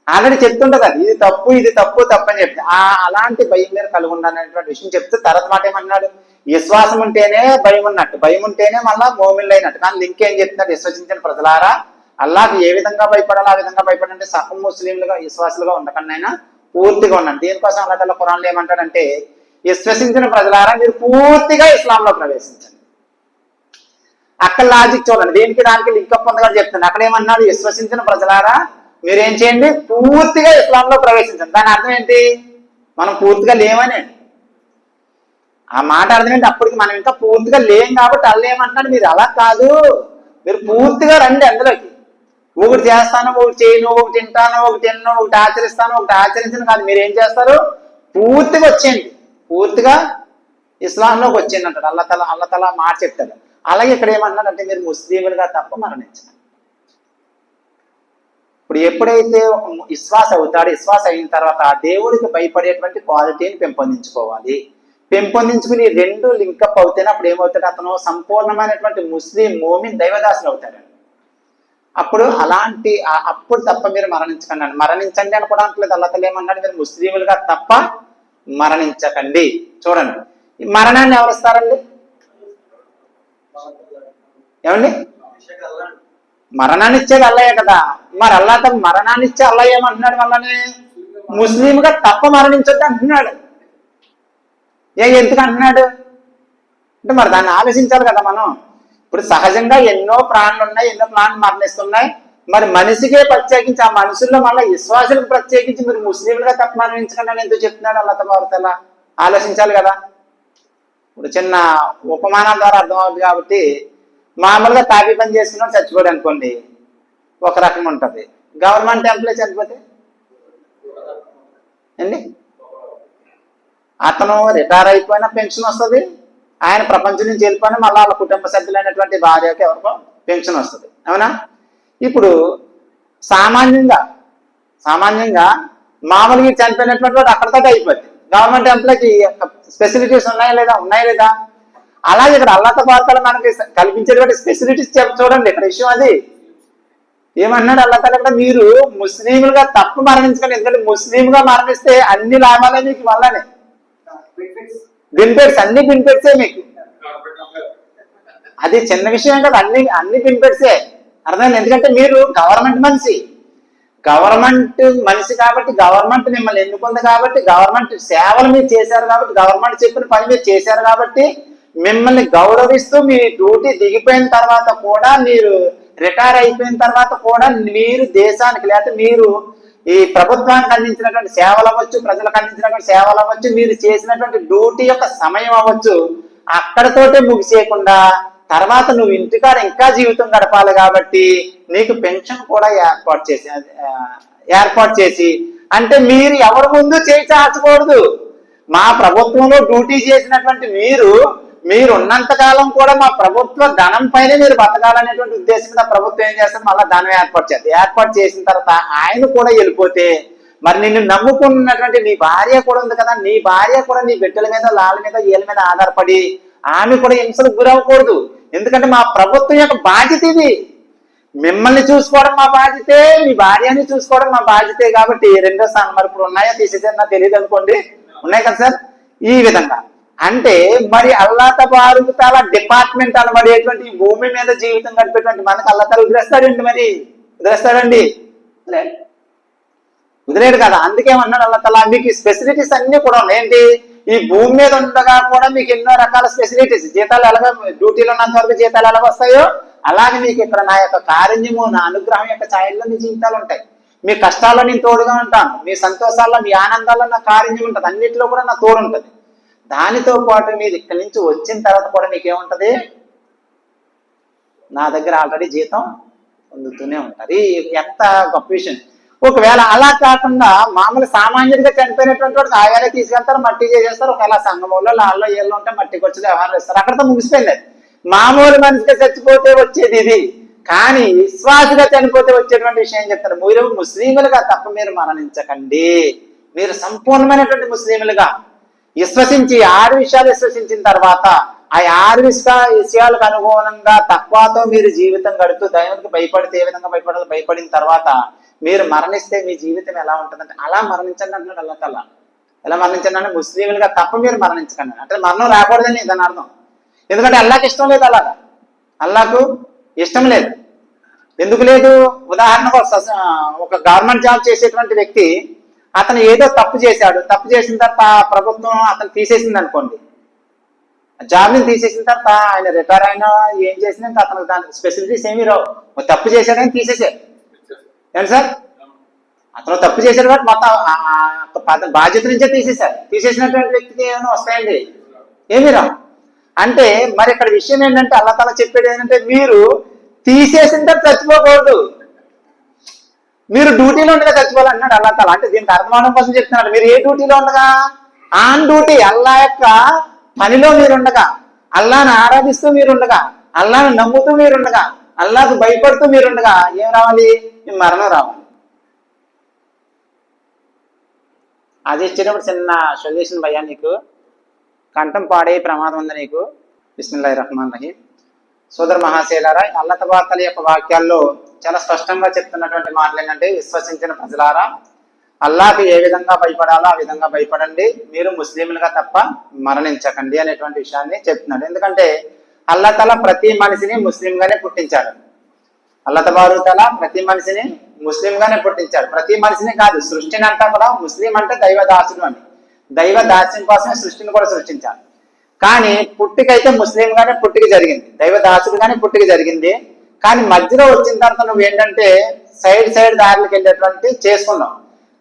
ఆల్రెడీ చెప్తుంటది అది, ఇది తప్పు ఇది తప్పు తప్పని చెప్తే అలాంటి భయం మీరు కలిగి ఉండాలనేటువంటి విషయం చెప్తే తర్వాత మాట ఏమన్నాడు, విశ్వాసం ఉంటేనే భయం ఉన్నట్టు, భయం ఉంటేనే మళ్ళా మోమిన్లు అయినట్టు. కానీ లింక్ ఏం చెప్తున్నాడు, విశ్వసించిన ప్రజలారా అల్లాహ్ ఏ విధంగా భయపడాలో ఆ విధంగా భయపడంటే సగం ముస్లింలుగా విశ్వాసులుగా ఉండకండి అయినా పూర్తిగా ఉండండి. దీనికోసం అల్లాహ్ తఆలా ఖురాన్లో ఏమంటాడంటే, విశ్వసించిన ప్రజలారా మీరు పూర్తిగా ఇస్లాంలో ప్రవేశించండి. అక్కడ లాజిక్ చూడండి, దీనికి దానికి లింకప్ పొందగా చెప్తుంది. అక్కడ ఏమన్నాడు, విశ్వసించిన ప్రజలారా మీరేం చేయండి, పూర్తిగా ఇస్లాంలో ప్రవేశించండి. దాని అర్థం ఏంటి, మనం పూర్తిగా లేమని. ఆ మాట అర్థం ఏంటి, అప్పటికి మనం ఇంకా పూర్తిగా లేం కాబట్టి అల్ల ఏమంటున్నాడు, మీరు అలా కాదు, మీరు పూర్తిగా రండి అందులోకి. ఒకటి చేస్తాను ఒకటి చేయను, ఒకటి తింటాను ఒకటి తిన్నాను, ఒకటి ఆచరిస్తాను ఒకటి ఆచరించను కాదు, మీరు ఏం చేస్తారు, పూర్తిగా వచ్చేయండి, పూర్తిగా ఇస్లాంలోకి వచ్చేయండి అంటాడు. అల్లా తఆలా మాట చెప్తాడు. అలాగే ఇక్కడ ఏమన్నాడంటే, మీరు ముస్లింలుగా తప్ప మరణించండి. ఇప్పుడు ఎప్పుడైతే ఒక విశ్వాస అవుతాడో, విశ్వాస అయిన తర్వాత దేవుడికి భయపడేటువంటి క్వాలిటీని పెంపొందించుకోవాలి. పెంపొందించుకుని రెండు లింకప్ అవుతేనే అప్పుడు ఏమవుతాడు, అతను సంపూర్ణమైనటువంటి ముస్లిం మోమిన్ దైవదాసులు అవుతాడండి. అప్పుడు అలాంటి అప్పుడు తప్ప మీరు మరణించకండి అని, మరణించండి అని కూడా అంటలేదు. అల్లాహ్ తఆలా ఏమన్నాడు, మీరు ముస్లింలుగా తప్ప మరణించకండి. చూడండి, ఈ మరణాన్ని ఎవరు ఇస్తారండి? ఏమండి, మరణాన్ని ఇచ్చేది అల్లయ్యే కదా. మరి అల్లాహ్ మరణాన్ని ఇచ్చే అల్లాహ్ ఏమంటున్నాడు, మళ్ళీ ముస్లింగా తప్ప మరణించొద్దు అంటున్నాడు. ఎందుకు అంటున్నాడు అంటే, మరి దాన్ని ఆలోచించాలి కదా మనం. ఇప్పుడు సహజంగా ఎన్నో ప్రాణులు ఉన్నాయి, ఎన్నో ప్రాణులు మరణిస్తున్నాయి. మరి మనిషికే ప్రత్యేకించి, ఆ మనుషుల్లో మళ్ళీ విశ్వాసులకు ప్రత్యేకించి మీరు ముస్లింలుగా తప్ప మరణించకండి అని ఎందుకు చెప్తున్నాడు అల్లాహ్ తబారకల్లా? ఆలోచించాలి కదా. ఇప్పుడు చిన్న ఉపమానాల ద్వారా అర్థమవుతుంది కాబట్టి, మామూలుగా తాపీ పని చేసుకున్నాడు చచ్చిపోయాడు అనుకోండి, ఒక రకం ఉంటుంది. గవర్నమెంట్ ఎంప్లాయీ చనిపోతే అండి, అతను రిటైర్ అయిపోయినా పెన్షన్ వస్తుంది, ఆయన ప్రపంచం నుంచి వెళ్ళిపోయినా మళ్ళీ వాళ్ళ కుటుంబ సభ్యులైనటువంటి భార్యకి ఎవరికో పెన్షన్ వస్తుంది, అవునా? ఇప్పుడు సామాన్యంగా మామూలుగా చనిపోయినటువంటి వాడు అక్కడితో అయిపోద్ది. గవర్నమెంట్ ఎంప్లాయీకి ఫెసిలిటీస్ ఉన్నాయా లేదా? అలాగే ఇక్కడ అల్లాహ్ తబారకల్లా మనకి కల్పించేటువంటి ఫెసిలిటీస్ చూడండి. ఇక్కడ విషయం అది ఏమన్నాడు అల్లాహ్ తఆలా, ఇక్కడ మీరు ముస్లింలుగా తప్పు మరణించకండి. ఎందుకంటే ముస్లింగా మరణిస్తే అన్ని లాభాలే మీకు, వల్లనే బెనిఫిట్స్, అన్ని బెనిఫిట్సే మీకు. అది చిన్న విషయం కదా, అన్ని బెనిఫిట్సే. అర్థమైంది? ఎందుకంటే మీరు గవర్నమెంట్ మనిషి కాబట్టి, గవర్నమెంట్ మిమ్మల్ని ఎన్నుకుంది కాబట్టి, గవర్నమెంట్ సేవలు మీరు చేశారు కాబట్టి, గవర్నమెంట్ చెప్పిన పని మీరు చేశారు కాబట్టి, మిమ్మల్ని గౌరవిస్తూ మీ డ్యూటీ దిగిపోయిన తర్వాత కూడా, మీరు రిటైర్ అయిపోయిన తర్వాత కూడా మీరు దేశానికి, లేకపోతే మీరు ఈ ప్రభుత్వానికి అందించినటువంటి సేవలు అవ్వచ్చు, ప్రజలకు అందించినటువంటి సేవలు అవ్వచ్చు, మీరు చేసినటువంటి డ్యూటీ యొక్క సమయం అవ్వచ్చు, అక్కడతోటే ముగిసేయకుండా తర్వాత నువ్వు ఇంటికాడ ఇంకా జీవితం గడపాలి కాబట్టి నీకు పెన్షన్ కూడా ఏర్పాటు చేసి, అంటే మీరు ఎవరి ముందు చేయి చాచకూడదు. మా ప్రభుత్వంలో డ్యూటీ చేసినటువంటి మీరు ఉన్నంత కాలం కూడా మా ప్రభుత్వ ధనం పైనే మీరు బతకాలనేటువంటి ఉద్దేశంతో ప్రభుత్వం ఏం చేస్తుంది, మళ్ళీ ధనం ఏర్పాటు చేసిన తర్వాత ఆయన కూడా వెళ్ళిపోతే మరి నిన్ను నమ్ముకున్నటువంటి నీ భార్య కూడా ఉంది కదా, నీ భార్య కూడా నీ బిడ్డల మీద వాళ్ళ మీద వీళ్ళ మీద ఆధారపడి ఆమె కూడా హింసలకు గురవ్వకూడదు. ఎందుకంటే మా ప్రభుత్వం యొక్క బాధ్యత ఇది. మిమ్మల్ని చూసుకోవడం మా బాధ్యతే, మీ భార్యని చూసుకోవడం మా బాధ్యతే. కాబట్టి రెండో స్థానం మరి ఇప్పుడు ఉన్నాయో తీసేసారు నాకు తెలియదు అనుకోండి, ఉన్నాయి కదా సార్. ఈ విధంగా అంటే మరి అల్లా తబారక్ తఆలా డిపార్ట్మెంట్ అనబడేటువంటి ఈ భూమి మీద జీవితం గడిపేటువంటి మనకు అల్లా తఆలా వదిలేస్తాడండి, మరి వదిలేస్తాడండి, వదిలేడు కదా. అందుకేమన్నాడు అల్లా తఆలా మీకు ఫెసిలిటీస్ అన్ని కూడా ఉన్నాయి. ఏంటి, ఈ భూమి మీద ఉండగా కూడా మీకు ఎన్నో రకాల ఫెసిలిటీస్, జీతాలు ఎలాగ డ్యూటీలో ఉన్నంత వరకు జీతాలు ఎలాగ వస్తాయో అలాగే మీకు ఇక్కడ నా యొక్క కారుణ్యము, నా అనుగ్రహం యొక్క ఛాయల్లో మీ జీవితాలు ఉంటాయి. మీ కష్టాల్లో నేను తోడుగా ఉంటాను, మీ సంతోషాల్లో మీ ఆనందాల్లో నా కారుణ్యం ఉంటుంది, అన్నింటిలో కూడా నా తోడు ఉంటుంది. దానితో పాటు మీరు ఇక్కడి నుంచి వచ్చిన తర్వాత కూడా మీకేముంటది, నా దగ్గర ఆల్రెడీ జీతం పొందుతూనే ఉంటారు. ఎంత గొప్ప విషయం. ఒకవేళ అలా కాకుండా మామూలు సామాన్యుడిగా చనిపోయినటువంటి వాడికి ఆయాలే తీసుకెళ్తారు, మట్టి చేసేస్తారు. ఒకవేళ సంఘంలో లాల్లో ఏళ్ళు ఉంటే మట్టికి వచ్చి వ్యవహారం ఇస్తారు, అక్కడతో ముగిసిపోయింది. మామూలు మనిషిగా చచ్చిపోతే వచ్చేది ఇది, కానీ విశ్వాసిగా చనిపోతే వచ్చేటువంటి విషయం చెప్తారు. మీరు ముస్లింలుగా తప్ప మీరు మరణించకండి, మీరు సంపూర్ణమైనటువంటి ముస్లింలుగా విశ్వసించి 6 విషయాలు విశ్వసించిన తర్వాత ఆ 6 విషయాలకు అనుగుణంగా తక్కువతో మీరు జీవితం గడుపుతూ దైవానికి భయపడితే ఏ విధంగా భయపడాలో భయపడిన తర్వాత మీరు మరణిస్తే మీ జీవితం ఎలా ఉంటుందంటే అలా మరణించండి అంటున్నాడు అల్లాహ్ తఆలా. ఎలా మరణించండి అంటే ముస్లింలుగా తప్ప మీరు మరణించకండి అంటే మరణం రాకూడదని దాని అర్థం. ఎందుకంటే అల్లాహ్కి ఇష్టం లేదు, అలాగా అల్లాహకు ఇష్టం లేదు. ఎందుకు లేదు, ఉదాహరణకు ఒక గవర్నమెంట్ జాబ్ చేసేటువంటి వ్యక్తి అతను ఏదో తప్పు చేశాడు, తప్పు చేసిన తర్వాత ప్రభుత్వం అతను తీసేసింది అనుకోండి, జాబ్ని తీసేసిన తర్వాత ఆయన రిటైర్ అయినా ఏం చేసినా ఇంకా అతనికి దానికి స్పెసిలిటీస్ ఏమీ రావు. తప్పు చేశాడని తీసేసారు ఏంటి సార్, అతను తప్పు చేశాడు కాబట్టి మొత్తం బాధ్యత నుంచే తీసేశారు. తీసేసినటువంటి వ్యక్తికి ఏమైనా వస్తాయండి, ఏమీ రావు. అంటే మరి ఇక్కడ విషయం ఏంటంటే అల్లాహ్ తఆలా చెప్పేది ఏంటంటే మీరు తీసేసిన తర్వాత చచ్చిపోకూడదు, మీరు డ్యూటీలో ఉండగా చచ్చిపోవాలన్నాడు అల్లాహ్ తఆలా. అంటే దీనికి అర్థమవడం కోసం చెప్తున్నాడు. మీరు ఏ డ్యూటీలో ఉండగా, ఆన్ డ్యూటీ, అల్లాహ్ యొక్క పనిలో మీరుండగా, అల్లాహ్ని ఆరాధిస్తూ మీరుండగా, అల్లాహ్ని నమ్ముతూ మీరుండగా, అల్లాహ్కు భయపడుతూ మీరుండగా ఏం రావాలి, మీ మరణం రావాలి. అది ఇచ్చేటప్పుడు చిన్న సొల్యూషన్ భయ్యా, నీకు కంఠం పాడే ప్రమాదం ఉంది నీకు. బిస్మిల్లాహిర్ రహమానిర్ రహీం. సోదర మహాశయులారా, అల్లాహ్ తబారక్ తఆలా యొక్క వాక్యాల్లో చాలా స్పష్టంగా చెప్తున్నటువంటి మాటలు ఏంటంటే, విశ్వసించిన ప్రజలారా అల్లాహ్కి ఏ విధంగా భయపడాలో ఆ విధంగా భయపడండి, మీరు ముస్లింలుగా తప్ప మరణించకండి అనేటువంటి విషయాన్ని చెప్తున్నాడు. ఎందుకంటే అల్లాహ్ తఆలా ప్రతి మనిషిని ముస్లింగానే పుట్టించాడు. అల్లాహ్ తబారక్ తఆలా ప్రతి మనిషిని ముస్లింగానే పుట్టించాడు. ప్రతి మనిషిని కాదు, సృష్టిని అంతా కూడా ముస్లిం అంటే దైవదాసుడు అని, దైవ దాస్యం కోసమే సృష్టిని కూడా సృష్టించాడు. కానీ పుట్టికైతే ముస్లింగానే పుట్టిక జరిగింది, దైవ దాసుడుగానే పుట్టిక జరిగింది. కానీ మధ్యలో వచ్చిన తర్వాత నువ్వు ఏంటంటే సైడ్ దారులకు వెళ్ళేటువంటి చేసుకున్నావు.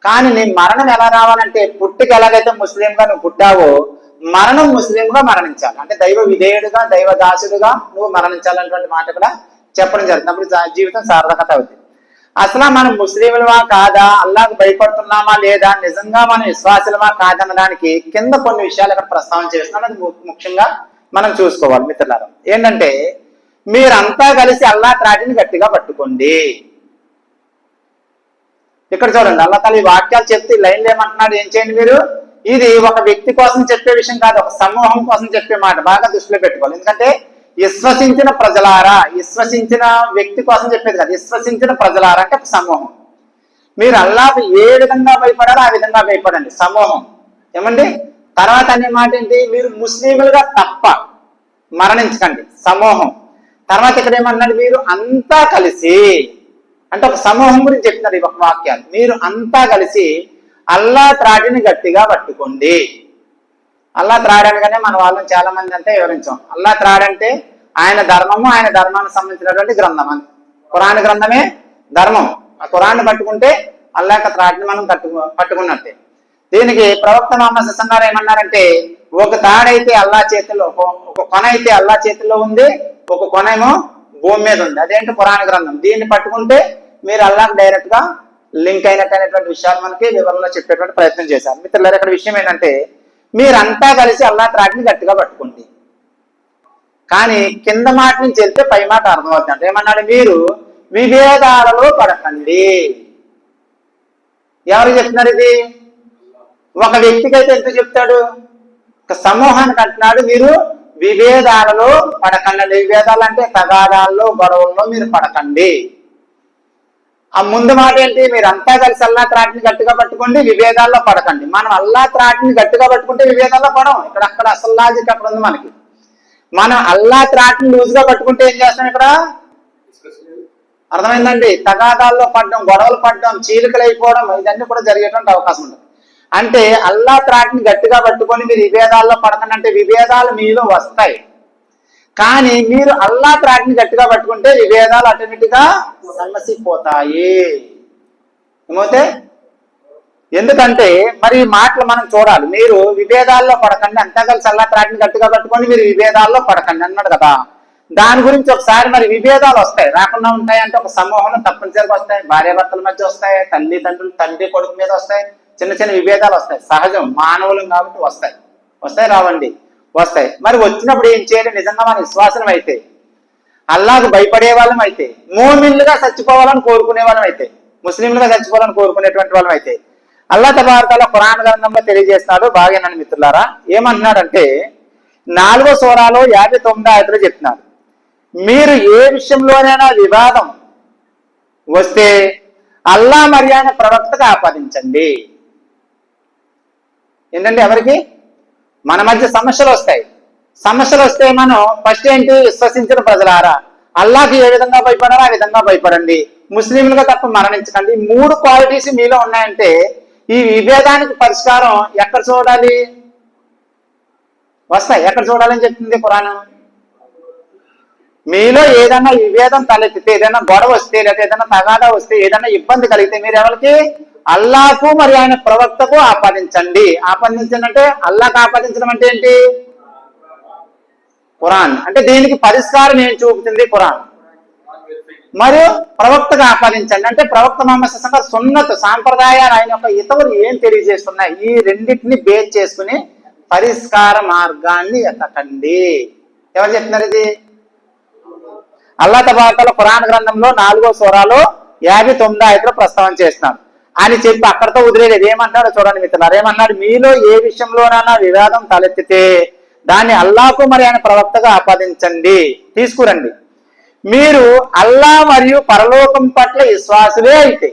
కానీ నీ మరణం ఎలా రావాలంటే పుట్టిక ఎలాగైతే ముస్లింగా నువ్వు పుట్టావో మరణం ముస్లింగా మరణించాలి. అంటే దైవ విధేయుడుగా, దైవ దాసుడుగా నువ్వు మరణించాలనేటువంటి మాట కూడా చెప్పడం జరుగుతుంది. అప్పుడు జీవితం సార్థకత అవుతుంది. అసలు మనం ముస్లింలమా కాదా, అల్లాహ్కు భయపడుతున్నామా లేదా, నిజంగా మనం విశ్వాసులమా కాదనడానికి కింద కొన్ని విషయాలు ఇక్కడ ప్రస్తావన చేస్తున్నాం. అది ముఖ్యంగా మనం చూసుకోవాలి మిత్రులారా. ఏంటంటే మీరంతా కలిసి అల్లాహ్ త్రాటిని గట్టిగా పట్టుకోండి. ఇక్కడ చూడండి, అల్లాహ్ తఆలా ఈ వాక్యాలు చెప్తే లైన్లు ఏమంటున్నాడు, ఏం చేయండి మీరు, ఇది ఒక వ్యక్తి కోసం చెప్పే విషయం కాదు, ఒక సమూహం కోసం చెప్పే మాట. బాగా దృష్టిలో పెట్టుకోవాలి. ఎందుకంటే విశ్వసించిన ప్రజలారా, విశ్వసించిన వ్యక్తి కోసం చెప్పేది కాదు, విశ్వసించిన ప్రజలారా అంటే ఒక సమూహం. మీరు అల్లాహ్కు ఏ విధంగా భయపడాలో ఆ విధంగా భయపడండి, సమూహం. ఏమండి తర్వాత అనే మాట ఏంటి, మీరు ముస్లింలుగా తప్ప మరణించకండి, సమూహం. తర్వాత ఇక్కడ ఏమన్నాడు, మీరు అంతా కలిసి, అంటే ఒక సమూహం గురించి చెప్తున్నారు ఈ ఒక వాక్యాలు. మీరు అంతా కలిసి అల్లాహ్ త్రాటిని గట్టిగా పట్టుకోండి. అల్లాహ్ త్రాడనగానే మన వాళ్ళని చాలా మంది అంతే వివరించాం. అల్లాహ్ త్రాడంటే ఆయన ధర్మము, ఆయన ధర్మానికి సంబంధించినటువంటి గ్రంథం అని. ఖురాన్ గ్రంథమే ధర్మం. ఆ ఖురాన్ని పట్టుకుంటే అల్లాహ్ యొక్క త్రాటిని మనం పట్టుకున్నట్టే. దీనికి ప్రవక్త ముహమ్మద్ సల్లల్లాహు అలైహి వసల్లం ఏమన్నారంటే, ఒక తాడైతే అల్లాహ్ చేతుల్లో, ఒక కొన అయితే అల్లాహ్ చేతుల్లో ఉంది, ఒక కొన ఏమో భూమి మీద ఉంది. అదేంటి, ఖురాన్ గ్రంథం. దీన్ని పట్టుకుంటే మీరు అల్లాహ్ డైరెక్ట్ గా లింక్ అయినట్టు అనేటువంటి విషయాలు మనకి వివరంలో చెప్పేటువంటి ప్రయత్నం చేశారు. మిత్రులారా, ఇక్కడ విషయం ఏంటంటే మీరంతా కలిసి అల్లా త్రాటిని గట్టిగా పట్టుకోండి. కానీ కింద మాట నుంచి వెళ్తే పై మాట అర్థమవుతుంది. ఏమన్నాడు? మీరు విభేదాలలో పడకండి. ఎవరు చెప్తున్నారు ఇది? ఒక వ్యక్తికి అయితే ఎంత చెప్తాడు? ఒక సమూహానికి అంటున్నాడు, మీరు విభేదాలలో పడకండి. విభేదాలు అంటే తగాదాల్లో, గొడవల్లో మీరు పడకండి. ఆ ముందు మాట ఏంటి? మీరు అంతా కలిసి అల్లా త్రాటిని గట్టిగా పట్టుకోండి, విభేదాల్లో పడకండి. మనం అల్లా త్రాటిని గట్టిగా పట్టుకుంటే విభేదాల్లో పడం. ఇక్కడ అక్కడ అసలు లాజిక్ అక్కడ ఉంది మనకి. మనం అల్లా త్రాటిని లూజ్గా పట్టుకుంటే ఏం చేస్తాం? ఇక్కడ అర్థమైందండి? తగాదాల్లో పడడం, గొడవలు పడడం, చీలికలు అయిపోవడం, ఇదన్నీ కూడా జరిగేటువంటి అవకాశం ఉంటుంది. అంటే అల్లా త్రాటిని గట్టిగా పట్టుకొని మీరు విభేదాల్లో పడకండి అంటే విభేదాలు మీలో వస్తాయి. కానీ మీరు అల్లా త్రాటిని గట్టిగా పట్టుకుంటే విభేదాలు ఆటోమేటిక్ గా సమసిపోతాయి. ఏమవుతే? ఎందుకంటే మరి ఈ మాటలు మనం చూడాలి. మీరు విభేదాల్లో పడకండి, అంతా కలిసి అల్లా త్రాటిని గట్టిగా పట్టుకొని మీరు విభేదాల్లో పడకండి అన్నాడు కదా. దాని గురించి ఒకసారి మరి విభేదాలు వస్తాయి, రాకుండా ఉంటాయి అంటే ఒక సమూహంలో తప్పనిసరిగా వస్తాయి. భార్యాభర్తల మధ్య వస్తాయి, తల్లిదండ్రులు తండ్రి కొడుకు మీద వస్తాయి, చిన్న చిన్న విభేదాలు వస్తాయి. సహజం, మానవులు కాబట్టి వస్తాయి. వస్తాయి రావండి? వస్తాయి. మరి వచ్చినప్పుడు ఏం చేయాలి? నిజంగా మన విశ్వాసం అయితే, అల్లాకు భయపడే వాళ్ళం అయితే, మోమిన్లుగా చచ్చిపోవాలని కోరుకునే వాళ్ళం అయితే, ముస్లింలుగా చచ్చిపోవాలని కోరుకునేటువంటి వాళ్ళం అయితే, అల్లా తబారక ఖురాన్ గ్రంథంలో తెలియజేస్తున్నాడు. బాగా నన్ను మిత్రులారా, ఏమంటున్నాడంటే 4వ సూరాలో 59వ ఆయతలో చెప్తున్నారు, మీరు ఏ విషయంలోనైనా వివాదం వస్తే అల్లా మరి ఆయన ప్రవక్తకు ఆపాదించండి. ఏంటంటే ఎవరికి? మన మధ్య సమస్యలు వస్తాయి. సమస్యలు వస్తే మనం ఫస్ట్ ఏంటి? విశ్వసించిన ప్రజలారా, అల్లాకి ఏ విధంగా భయపడారో ఆ విధంగా భయపడండి, ముస్లింలుగా తప్ప మరణించకండి. 3 క్వాలిటీస్ మీలో ఉన్నాయంటే ఈ విభేదానికి పరిష్కారం ఎక్కడ చూడాలి? వస్తాయి. ఎక్కడ చూడాలని చెప్తుంది ఖురాన్? మీలో ఏదైనా విభేదం తలెత్తితే, ఏదైనా గొడవ వస్తే, లేదా ఏదైనా తగాదా వస్తే, ఏదైనా ఇబ్బంది కలిగితే మీరు ఎవరికి? అల్లాకు మరి ఆయన ప్రవక్తకు ఆపాదించండి. ఆపాదించండి అంటే అల్లాకు ఆపాదించడం అంటే ఏంటి? ఖురాన్. అంటే దీనికి పరిష్కారం ఏం చూపుతుంది? ఖురాన్. మరియు ప్రవక్తకు ఆపాదించండి అంటే ప్రవక్త ముహమ్మద్ సల్లల్లాహు అలైహి వసల్లం సున్నత్, సాంప్రదాయాలు, ఆయన యొక్క హితవులు ఏం తెలియజేస్తున్నాయి, ఈ రెండింటిని బేస్ చేసుకుని పరిష్కార మార్గాన్ని ఎతకండి. ఎవరు చెప్తున్నారు ఇది? అల్లా తబారక ఖురాన్ గ్రంథంలో 4వ సూరాలో 59వ ఆయతలో ప్రస్తావన చేస్తున్నాడు అని చెప్పి అక్కడతో వదిలేదు. ఏమన్నాడో చూడండి మిత్రులారా. ఏమన్నాడు? మీలో ఏ విషయంలోనైనా వివాదం తలెత్తితే దాన్ని అల్లాకు మరి ఆయన ప్రవక్తగా ఆపాదించండి, తీసుకురండి. మీరు అల్లా మరియు పరలోకం పట్ల విశ్వాసులే అయితే.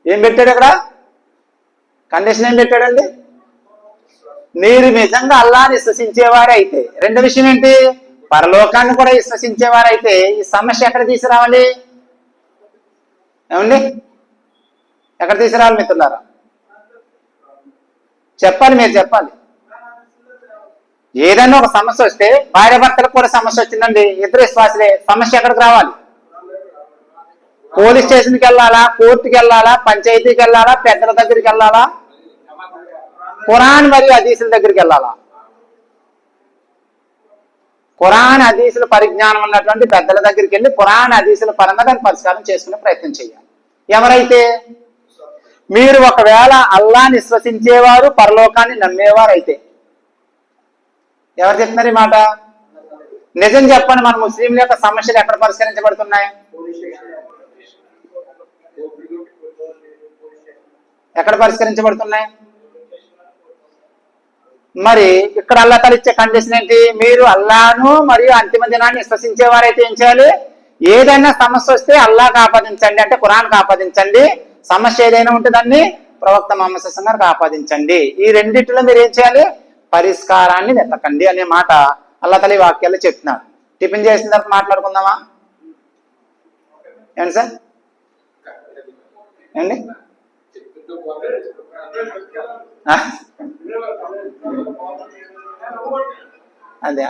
ఏం పెట్టాడు అక్కడ? కండిషన్ ఏం పెట్టాడండి? మీరు నిజంగా అల్లాని విశ్వసించేవారే అయితే. రెండో విషయం ఏంటి? పరలోకాన్ని కూడా విశ్వసించేవారైతే ఈ సమస్య ఎక్కడ తీసుకురావాలి? ఏమండి? ఎక్కడ తీసుకురావాలి మిత్రులారా? చెప్పాలి, మీరు చెప్పాలి. ఏదైనా ఒక సమస్య వస్తే, భార్య భర్తలకు కూడా సమస్య వచ్చిందండి, ఇద్దరు విశ్వాసులే, సమస్య ఎక్కడికి రావాలి? పోలీస్ స్టేషన్కి వెళ్ళాలా? కోర్టుకి వెళ్ళాలా? పంచాయతీకి వెళ్ళాలా? పెద్దల దగ్గరికి వెళ్ళాలా? ఖురాన్ మరియు హదీసుల దగ్గరికి వెళ్ళాలా? ఖురాన్ హదీసుల పరిజ్ఞానం ఉన్నటువంటి పెద్దల దగ్గరికి వెళ్ళి ఖురాన్ హదీసుల పరంగా దాన్ని పరిష్కారం చేసుకునే ప్రయత్నం చేయాలి. ఎవరైతే మీరు ఒకవేళ అల్లాని విశ్వసించేవారు, పరలోకాన్ని నమ్మేవారు అయితే. ఎవరు చెప్తున్నారు ఈ మాట? నిజం చెప్పండి, మన ముస్లింల యొక్క సమస్యలు ఎక్కడ పరిష్కరించబడుతున్నాయి? ఎక్కడ పరిష్కరించబడుతున్నాయి? మరి ఇక్కడ అల్లా తాలా ఇచ్చే కండిషన్ ఏంటి? మీరు అల్లాను మరియు అంతిమ దినాన్ని విశ్వసించేవారైతే ఏం చేయాలి? ఏదైనా సమస్య వస్తే అల్లాహ్కి ఆపాదించండి అంటే ఖురాన్కి ఆపాదించండి. సమస్య ఏదైనా ఉంటే దాన్ని ప్రవక్త ముహమ్మద్ సల్లల్లాహు అలైహి వసల్లంకి ఆపాదించండి. ఈ రెండిట్లో మీరు ఏం చేయాలి? పరిష్కారాన్ని వెతకండి అనే మాట అల్లా తాలా ఈ వాక్యాలు చెప్తున్నారు. టిఫిన్ చేసిన తర్వాత మాట్లాడుకుందామా? ఏంటి సార్? ఏండి? అదే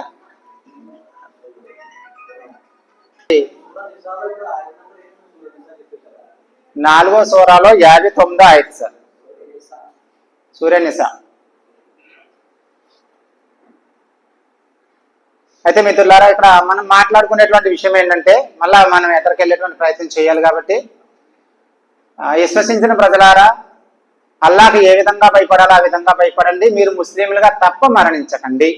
4వ సూరాలో 59వ ఆయత సార్, సూరా నిసా. అయితే మిత్రులారా, ఇక్కడ మనం మాట్లాడుకునేటువంటి విషయం ఏంటంటే, మళ్ళా మనం ఎక్కడికి వెళ్ళేటువంటి ప్రయత్నం చేయాలి కాబట్టి, విశ్వసించిన ప్రజలారా, అల్లాహకి ఏ విధంగా భయపడాలో ఆ విధంగా భయపడండి, మీరు ముస్లింలుగా తప్ప మరణించకండి.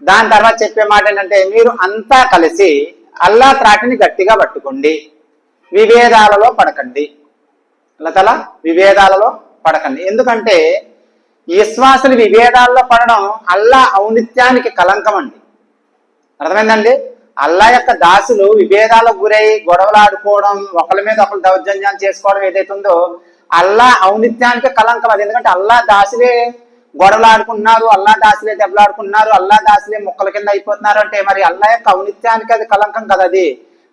దాని తర్వాత చెప్పే మాట ఏంటంటే, మీరు అంతా కలిసి అల్లా త్రాటిని గట్టిగా పట్టుకోండి, విభేదాలలో పడకండి. అల్లా విభేదాలలో పడకండి. ఎందుకంటే విశ్వాసులు విభేదాల్లో పడడం అల్లా ఔన్నత్యానికి కలంకం అండి. అర్థమైందండి? అల్లా యొక్క దాసులు విభేదాలకు గురై గొడవలాడుకోవడం, ఒకరి మీద ఒకరు దౌర్జన్యాలు చేసుకోవడం ఏదైతుందో అల్లా ఔన్నత్యానికి కలంకం అది. ఎందుకంటే అల్లా దాసులే గొడవలాడుకుంటున్నారు, అల్లా దాసులే దెబ్బలాడుకుంటున్నారు, అల్లా దాసులే ముక్కల కింద అయిపోతున్నారు అంటే మరి అల్లా యొక్క ఔన్నత్యానికి అది కలంకం కదా అది.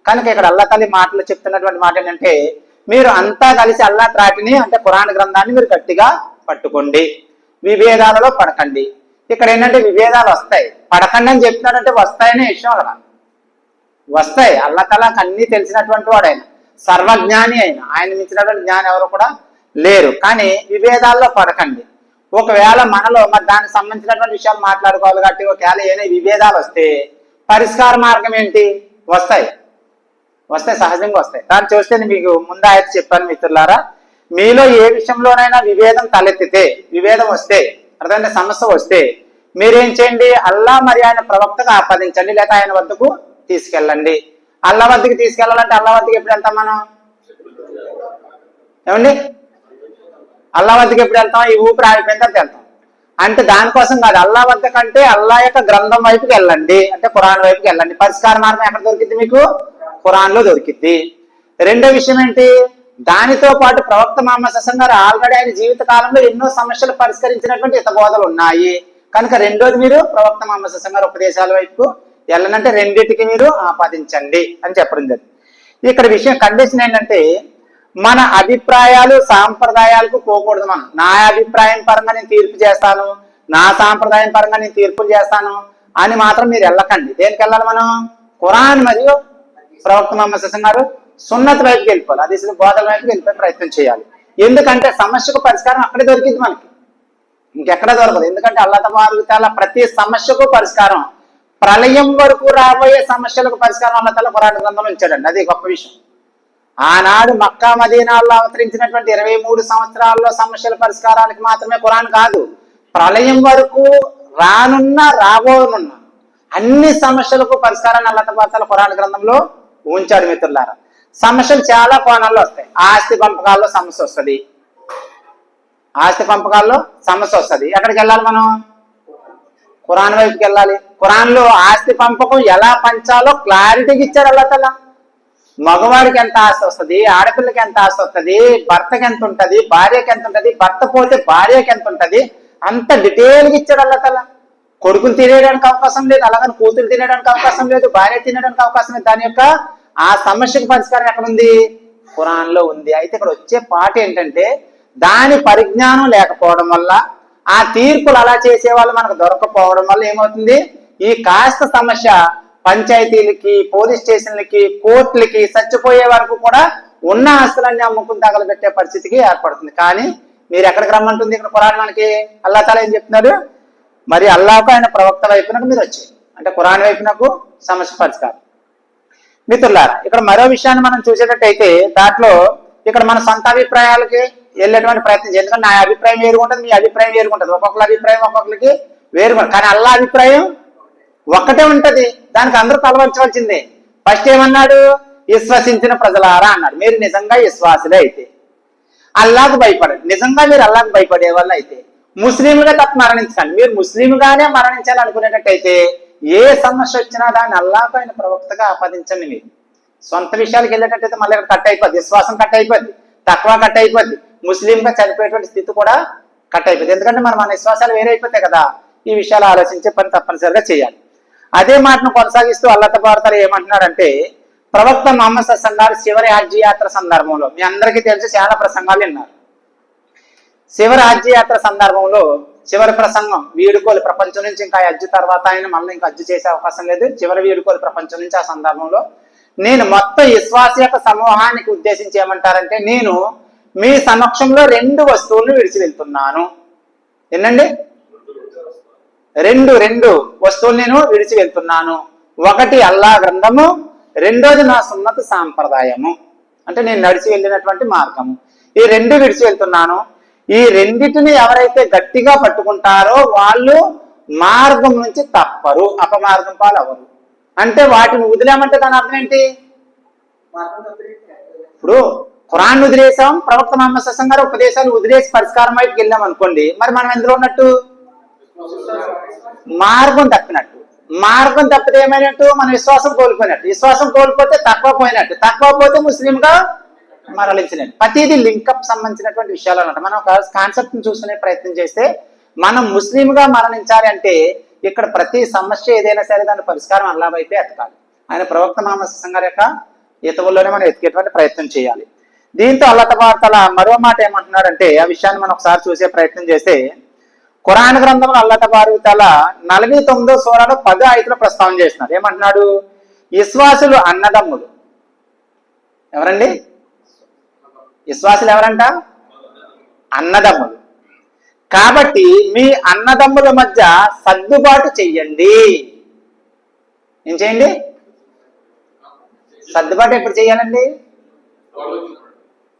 కనుక ఇక్కడ అల్లా తల్లి మాటలు చెప్తున్నటువంటి మాట ఏంటంటే, మీరు అంతా కలిసి అల్లా త్రాటిని అంటే ఖురాన్ గ్రంథాన్ని మీరు గట్టిగా పట్టుకోండి, విభేదాలలో పడకండి. ఇక్కడ ఏంటంటే విభేదాలు వస్తాయి, పడకండి అని చెప్తున్నాడంటే వస్తాయనే విషయం కదా. వస్తాయి. అల్లా తలాకు అన్ని తెలిసినటువంటి వాడు ఆయన, సర్వజ్ఞాని అయిన ఆయన మించినటువంటి జ్ఞానం ఎవరు కూడా లేరు. కానీ విభేదాల్లో పడకండి. ఒకవేళ మనలో మరి దానికి సంబంధించినటువంటి విషయాలు మాట్లాడుకోవాలి కాబట్టి ఒకవేళ ఏమైనా విభేదాలు వస్తే పరిష్కార మార్గం ఏంటి? వస్తాయి, సహజంగా వస్తాయి. దాన్ని చూస్తే మీకు ముందు ఆయన చెప్పాను మిత్రులారా, మీలో ఏ విషయంలోనైనా విభేదం తలెత్తితే, విభేదం వస్తే, అర్థమైనా సమస్య వస్తే మీరేం చేయండి? అల్లా మరి ఆయన ప్రవక్తగా ఆపాదించండి, లేక ఆయన వద్దకు తీసుకెళ్ళండి. అల్లా వద్దకు తీసుకెళ్ళాలంటే అల్లా వద్దకు ఎప్పుడు వెళ్తాం మనం? ఏమండి? అల్లా వద్దకు ఎప్పుడు వెళ్తాం? ఈ ఊపిరి ఆగిపోయిన తర్వాత వెళ్తాం. అంటే దానికోసం కాదు, అల్లా వద్ద కంటే అల్లా యొక్క గ్రంథం వైపుకి వెళ్ళండి, అంటే ఖురాన్ వైపుకి వెళ్ళండి. పరిష్కార మార్గం ఎక్కడ దొరికింది మీకు? ఖురాన్ లో దొరికింది. రెండో విషయం ఏంటి? దానితో పాటు ప్రవక్త మహమ్మద్ సల్లం గారు ఆల్రెడీ ఆయన జీవిత కాలంలో ఎన్నో సమస్యలు పరిష్కరించినటువంటి హితబోధలు ఉన్నాయి. కనుక రెండోది మీరు ప్రవక్త మహమ్మద్ సల్లం గారు ఉపదేశాల వైపు వెళ్ళనంటే రెండింటికి మీరు ఆపాదించండి అని చెప్పడం జరిగింది. ఇక్కడ విషయం కండిషన్ ఏంటంటే, మన అభిప్రాయాలు సాంప్రదాయాలకు పోకూడదు. మనం నా అభిప్రాయం పరంగా నేను తీర్పు చేస్తాను, నా సాంప్రదాయం పరంగా నేను తీర్పులు చేస్తాను అని మాత్రం మీరు వెళ్ళకండి. దేనికి వెళ్ళాలి మనం? ఖురాన్ మరియు ప్రవక్త మహమ్మద్ సల్లం గారు సున్నత్ వైపుకి వెళ్ళిపోవాలి, అది బోధల వైపుకి వెళ్ళిపోయే ప్రయత్నం చేయాలి. ఎందుకంటే సమస్యకు పరిష్కారం అక్కడే దొరికింది, మనకి ఇంకెక్కడ దొరకదు. ఎందుకంటే అల్లాహ్ తబారక తఆలా ప్రతి సమస్యకు పరిష్కారం, ప్రళయం వరకు రాబోయే సమస్యలకు పరిష్కారం అల్లాహ్ తఆలా ఖురాన్ గ్రంథంలో ఇచ్చాడండి. అది గొప్ప విషయం. ఆనాడు మక్కా మదీనాల్లో అవతరించినటువంటి 23 సంవత్సరాల్లో సమస్యల పరిష్కారానికి మాత్రమే ఖురాన్ కాదు, ప్రళయం వరకు రాబోనున్న అన్ని సమస్యలకు పరిష్కారాన్ని అల్లాహ్ తబారక తఆలా ఖురాన్ గ్రంథంలో ఉంచాడు. మిత్రులారా, సమస్యలు చాలా కోణాల్లో వస్తాయి. ఆస్తి పంపకాల్లో సమస్య వస్తుంది, ఎక్కడికి వెళ్ళాలి మనం? ఖురాన్ వైపుకి వెళ్ళాలి. ఖురాన్ లో ఆస్తి పంపకం ఎలా పంచాలో క్లారిటీగా ఇచ్చారు అల్లాహ్ తఆలా. మగవాడికి ఎంత ఆస్తి వస్తుంది, ఆడపిల్లకి ఎంత ఆస్తి వస్తుంది, భర్తకి ఎంత ఉంటుంది, భార్యకి ఎంత ఉంటుంది, భర్త పోతే భార్యకి ఎంత ఉంటుంది, అంత డీటెయిల్గా ఇచ్చాడు అల్లాహ్ తఆలా. కొడుకుని తినేయడానికి అవకాశం లేదు, అలాగని కూతురు తినేయడానికి అవకాశం లేదు, భార్య తినడానికి అవకాశం లేదు. దాని యొక్క ఆ సమస్యకు పరిష్కారం ఎక్కడ ఉంది? ఖురాన్ లో ఉంది. అయితే ఇక్కడ వచ్చే పాట ఏంటంటే, దాని పరిజ్ఞానం లేకపోవడం వల్ల, ఆ తీర్పులు అలా చేసే వాళ్ళు మనకు దొరకపోవడం వల్ల ఏమవుతుంది? ఈ కాస్త సమస్య పంచాయతీలకి, పోలీస్ స్టేషన్లకి, కోర్టులకి చచ్చిపోయే వరకు కూడా ఉన్న ఆస్తులన్నీ అమ్ముకుని తగలబెట్టే పరిస్థితికి ఏర్పడుతుంది. కానీ మీరు ఎక్కడికి రమ్మంటుంది ఇక్కడ ఖురాన్? మనకి అల్లాహ్ తఆలా ఏం చెప్తున్నారు? మరి అల్లాహకు ఆయన ప్రవక్త వైపునకు మీరు వచ్చాయి, అంటే ఖురాన్ వైపునకు సమస్య పరిష్కారం. మిత్రులారా, ఇక్కడ మరో విషయాన్ని మనం చూసేటట్టయితే, దాంట్లో ఇక్కడ మన సొంత అభిప్రాయాలకి వెళ్ళేటువంటి ప్రయత్నం చేయాలి. ఎందుకంటే నా అభిప్రాయం వేరుగుంటుంది, మీ అభిప్రాయం వేరుగుంటుంది, ఒక్కొక్కరి అభిప్రాయం ఒక్కొక్కరికి వేరుగుంటుంది. కానీ అల్లాహ్ అభిప్రాయం ఒక్కటే ఉంటది, దానికి అందరూ తలవంచవలసిందే. ఫస్ట్ ఏమన్నాడు? విశ్వసించిన ప్రజలారా అన్నాడు. మీరు నిజంగా విశ్వాసులే అయితే అల్లాహకు భయపడండి. నిజంగా మీరు అల్లాహకు భయపడే వాళ్ళు అయితే ముస్లింలుగా తప్ప మరణించకండి. మీరు ముస్లింగానే మరణించాలి అనుకునేటట్టయితే ఏ సమస్య వచ్చినా దాన్ని అల్లాహకు ఆయన ప్రవక్తగా ఆపాదించండి. మీరు సొంత విషయాలకు వెళ్ళేటట్టయితే మళ్ళీ ఇక్కడ కట్ అయిపోద్ది, విశ్వాసం కట్ అయిపోద్ది, తక్కువ కట్ అయిపోద్ది, ముస్లింగా చనిపోయేటువంటి స్థితి కూడా కట్ అయిపోద్ది. ఎందుకంటే మన విశ్వాసాలు వేరే అయిపోతాయి కదా. ఈ విషయాలు ఆలోచించే పని తప్పనిసరిగా చేయాలి. అదే మాటను కొనసాగిస్తూ అల్లాహ్ తబారక తఆలా ఏమంటున్నాడంటే, ప్రవక్త మహమ్మద్ సల్లం గారు చివరి హజ్ యాత్ర సందర్భంలో, మీ అందరికీ తెలిసి చాలా ప్రసంగాలు విన్నారు. చివరి హజ్ యాత్ర సందర్భంలో చివరి ప్రసంగం, వీడుకోలు ప్రపంచం నుంచి ఇంకా హజ్ తర్వాత ఆయన మళ్ళీ ఇంకా హజ్ చేసే అవకాశం లేదు, చివరి వీడుకోలు ప్రపంచం నుంచి. ఆ సందర్భంలో నేను మొత్తం విశ్వాస యొక్క సమూహానికి ఉద్దేశించి ఏమంటారంటే, నేను మీ సమక్షంలో 2 వస్తువులను విడిచి వెళ్తున్నాను. ఏంటండి? రెండు వస్తువులు నేను విడిచి వెళ్తున్నాను. ఒకటి అల్లాహ్ గ్రంథము, రెండోది నా సున్నత్ సాంప్రదాయము, అంటే నేను నడిచి వెళ్ళినటువంటి మార్గము. ఈ 2 విడిచి వెళ్తున్నాను. ఈ రెండిటిని ఎవరైతే గట్టిగా పట్టుకుంటారో వాళ్ళు మార్గం నుంచి తప్పరు, అపమార్గం పాలు అవరు. అంటే వాటిని వదిలేమంటే దాని అర్థం ఏంటి? ఇప్పుడు ఖురాన్ వదిలేసాం, ప్రవక్త మహమ్మద్ సల్లం గారు ఉపదేశాలు వదిలేసి పరిష్కారం వైపుకి వెళ్ళాం అనుకోండి, మరి మనం ఎందులో ఉన్నట్టు? మార్గం తప్పినట్టు. మార్గం తప్పితే ఏమైనట్టు? మన విశ్వాసం కోల్పోయినట్టు. విశ్వాసం కోల్పోతే తక్కువ పోయినట్టు. తక్కువ పోతే ముస్లింగా మరలించినట్టు. ప్రతిదీ లింకప్ సంబంధించినటువంటి విషయాలు అన్నమాట. మనం ఒక కాన్సెప్ట్ ని చూసుకునే ప్రయత్నం చేస్తే, మనం ముస్లింగా మరణించాలి అంటే ఇక్కడ ప్రతి సమస్య ఏదైనా సరే దాని పరిష్కారం అల్లా వైపే ఎతకాలి. ఆయన ప్రవక్త మహమ్మద్ సల్లం గారి యొక్క హితవుల్లోనే మనం ఎతికేటువంటి ప్రయత్నం చేయాలి. దీంతో అల్లాహ్ తబారక మరో మాట ఏమంటున్నాడంటే, ఆ విషయాన్ని మనం ఒకసారి చూసే ప్రయత్నం చేస్తే, ఖురాన్ గ్రంథంలో అల్లాహ్ తబారక 49వ సూరాలో 10 ఆయతులు ప్రస్తావన చేస్తున్నారు. ఏమంటున్నాడు? విశ్వాసులు అన్నదమ్ములు. ఎవరండి విశ్వాసులు? ఎవరంట? అన్నదమ్ములు. కాబట్టి మీ అన్నదమ్ముల మధ్య సర్దుబాటు చెయ్యండి. ఏం చేయండి? సర్దుబాటు ఎప్పుడు చేయాలండి?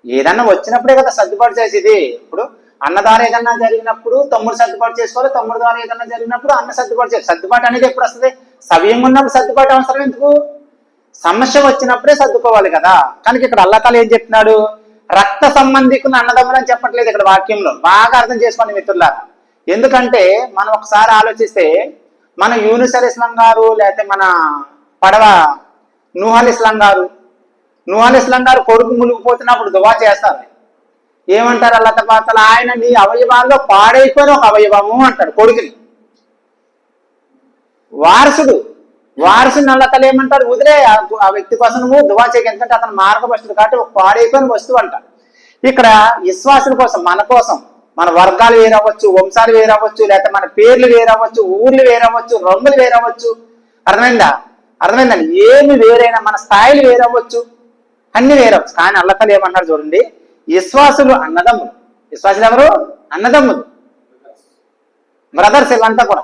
ఏదన్నా వచ్చినప్పుడే కదా సర్దుబాటు చేసేది. ఇప్పుడు అన్న ద్వారా ఏదన్నా జరిగినప్పుడు తమ్ముడు సర్దుబాటు చేసుకోవాలి, తమ్ముడు ద్వారా ఏదన్నా జరిగినప్పుడు అన్న సర్దుబాటు చేయాలి. సర్దుబాటు అనేది ఎప్పుడు వస్తుంది? సవ్యంగా ఉన్నప్పుడు సర్దుబాటు అవసరం ఎందుకు? సమస్య వచ్చినప్పుడే సర్దుకోవాలి కదా. కనుక ఇక్కడ అల్లాహ్ తాలా ఏం చెప్తున్నాడు? రక్త సంబంధికుని అన్నదమ్ములు అని చెప్పట్లేదు ఇక్కడ వాక్యంలో. బాగా అర్థం చేసుకోండి మిత్రులారా. ఎందుకంటే మనం ఒకసారి ఆలోచిస్తే, మన యూనుస్ అలైహిస్సలాం గారు, లేకపోతే మన పడవ నూహ్ అలైహిస్సలాం గారు కొడుకు మునిగిపోతున్నప్పుడు దువా చేస్తారు. ఏమంటారు అల్లాహ్ తబారక? ఆయన నీ అవయవాల్లో పాడైపోయిన ఒక అవయవము అంటాడు కొడుకుని. వారసుని అల్లాహ్ తాలా ఏమంటారు? వదిలే, ఆ వ్యక్తి కోసం నువ్వు దువా చేయక, ఎందుకంటే అతను మార్గభ్రష్టుడు కాబట్టి ఒక పాడైపోయిన వస్తువు అంటారు. ఇక్కడ విశ్వాసుల కోసం, మన కోసం, మన వర్గాలు వేరవ్వచ్చు, వంశాలు వేరవ్వచ్చు, లేకపోతే మన పేర్లు వేరవ్వచ్చు, ఊర్లు వేరవ్వచ్చు, రంగులు వేరవ్వచ్చు. అర్థమైందండి? ఏమి వేరైనా మన స్థాయిలు వేరవ్వచ్చు, అన్ని వేరవచ్చు. కానీ అల్లాహ్ తాలా ఏమన్నారు చూడండి, విశ్వాసులు అన్నదమ్ములు. విశ్వాసులు ఎవరు? అన్నదమ్ములు, బ్రదర్స్. ఇవంతా కూడా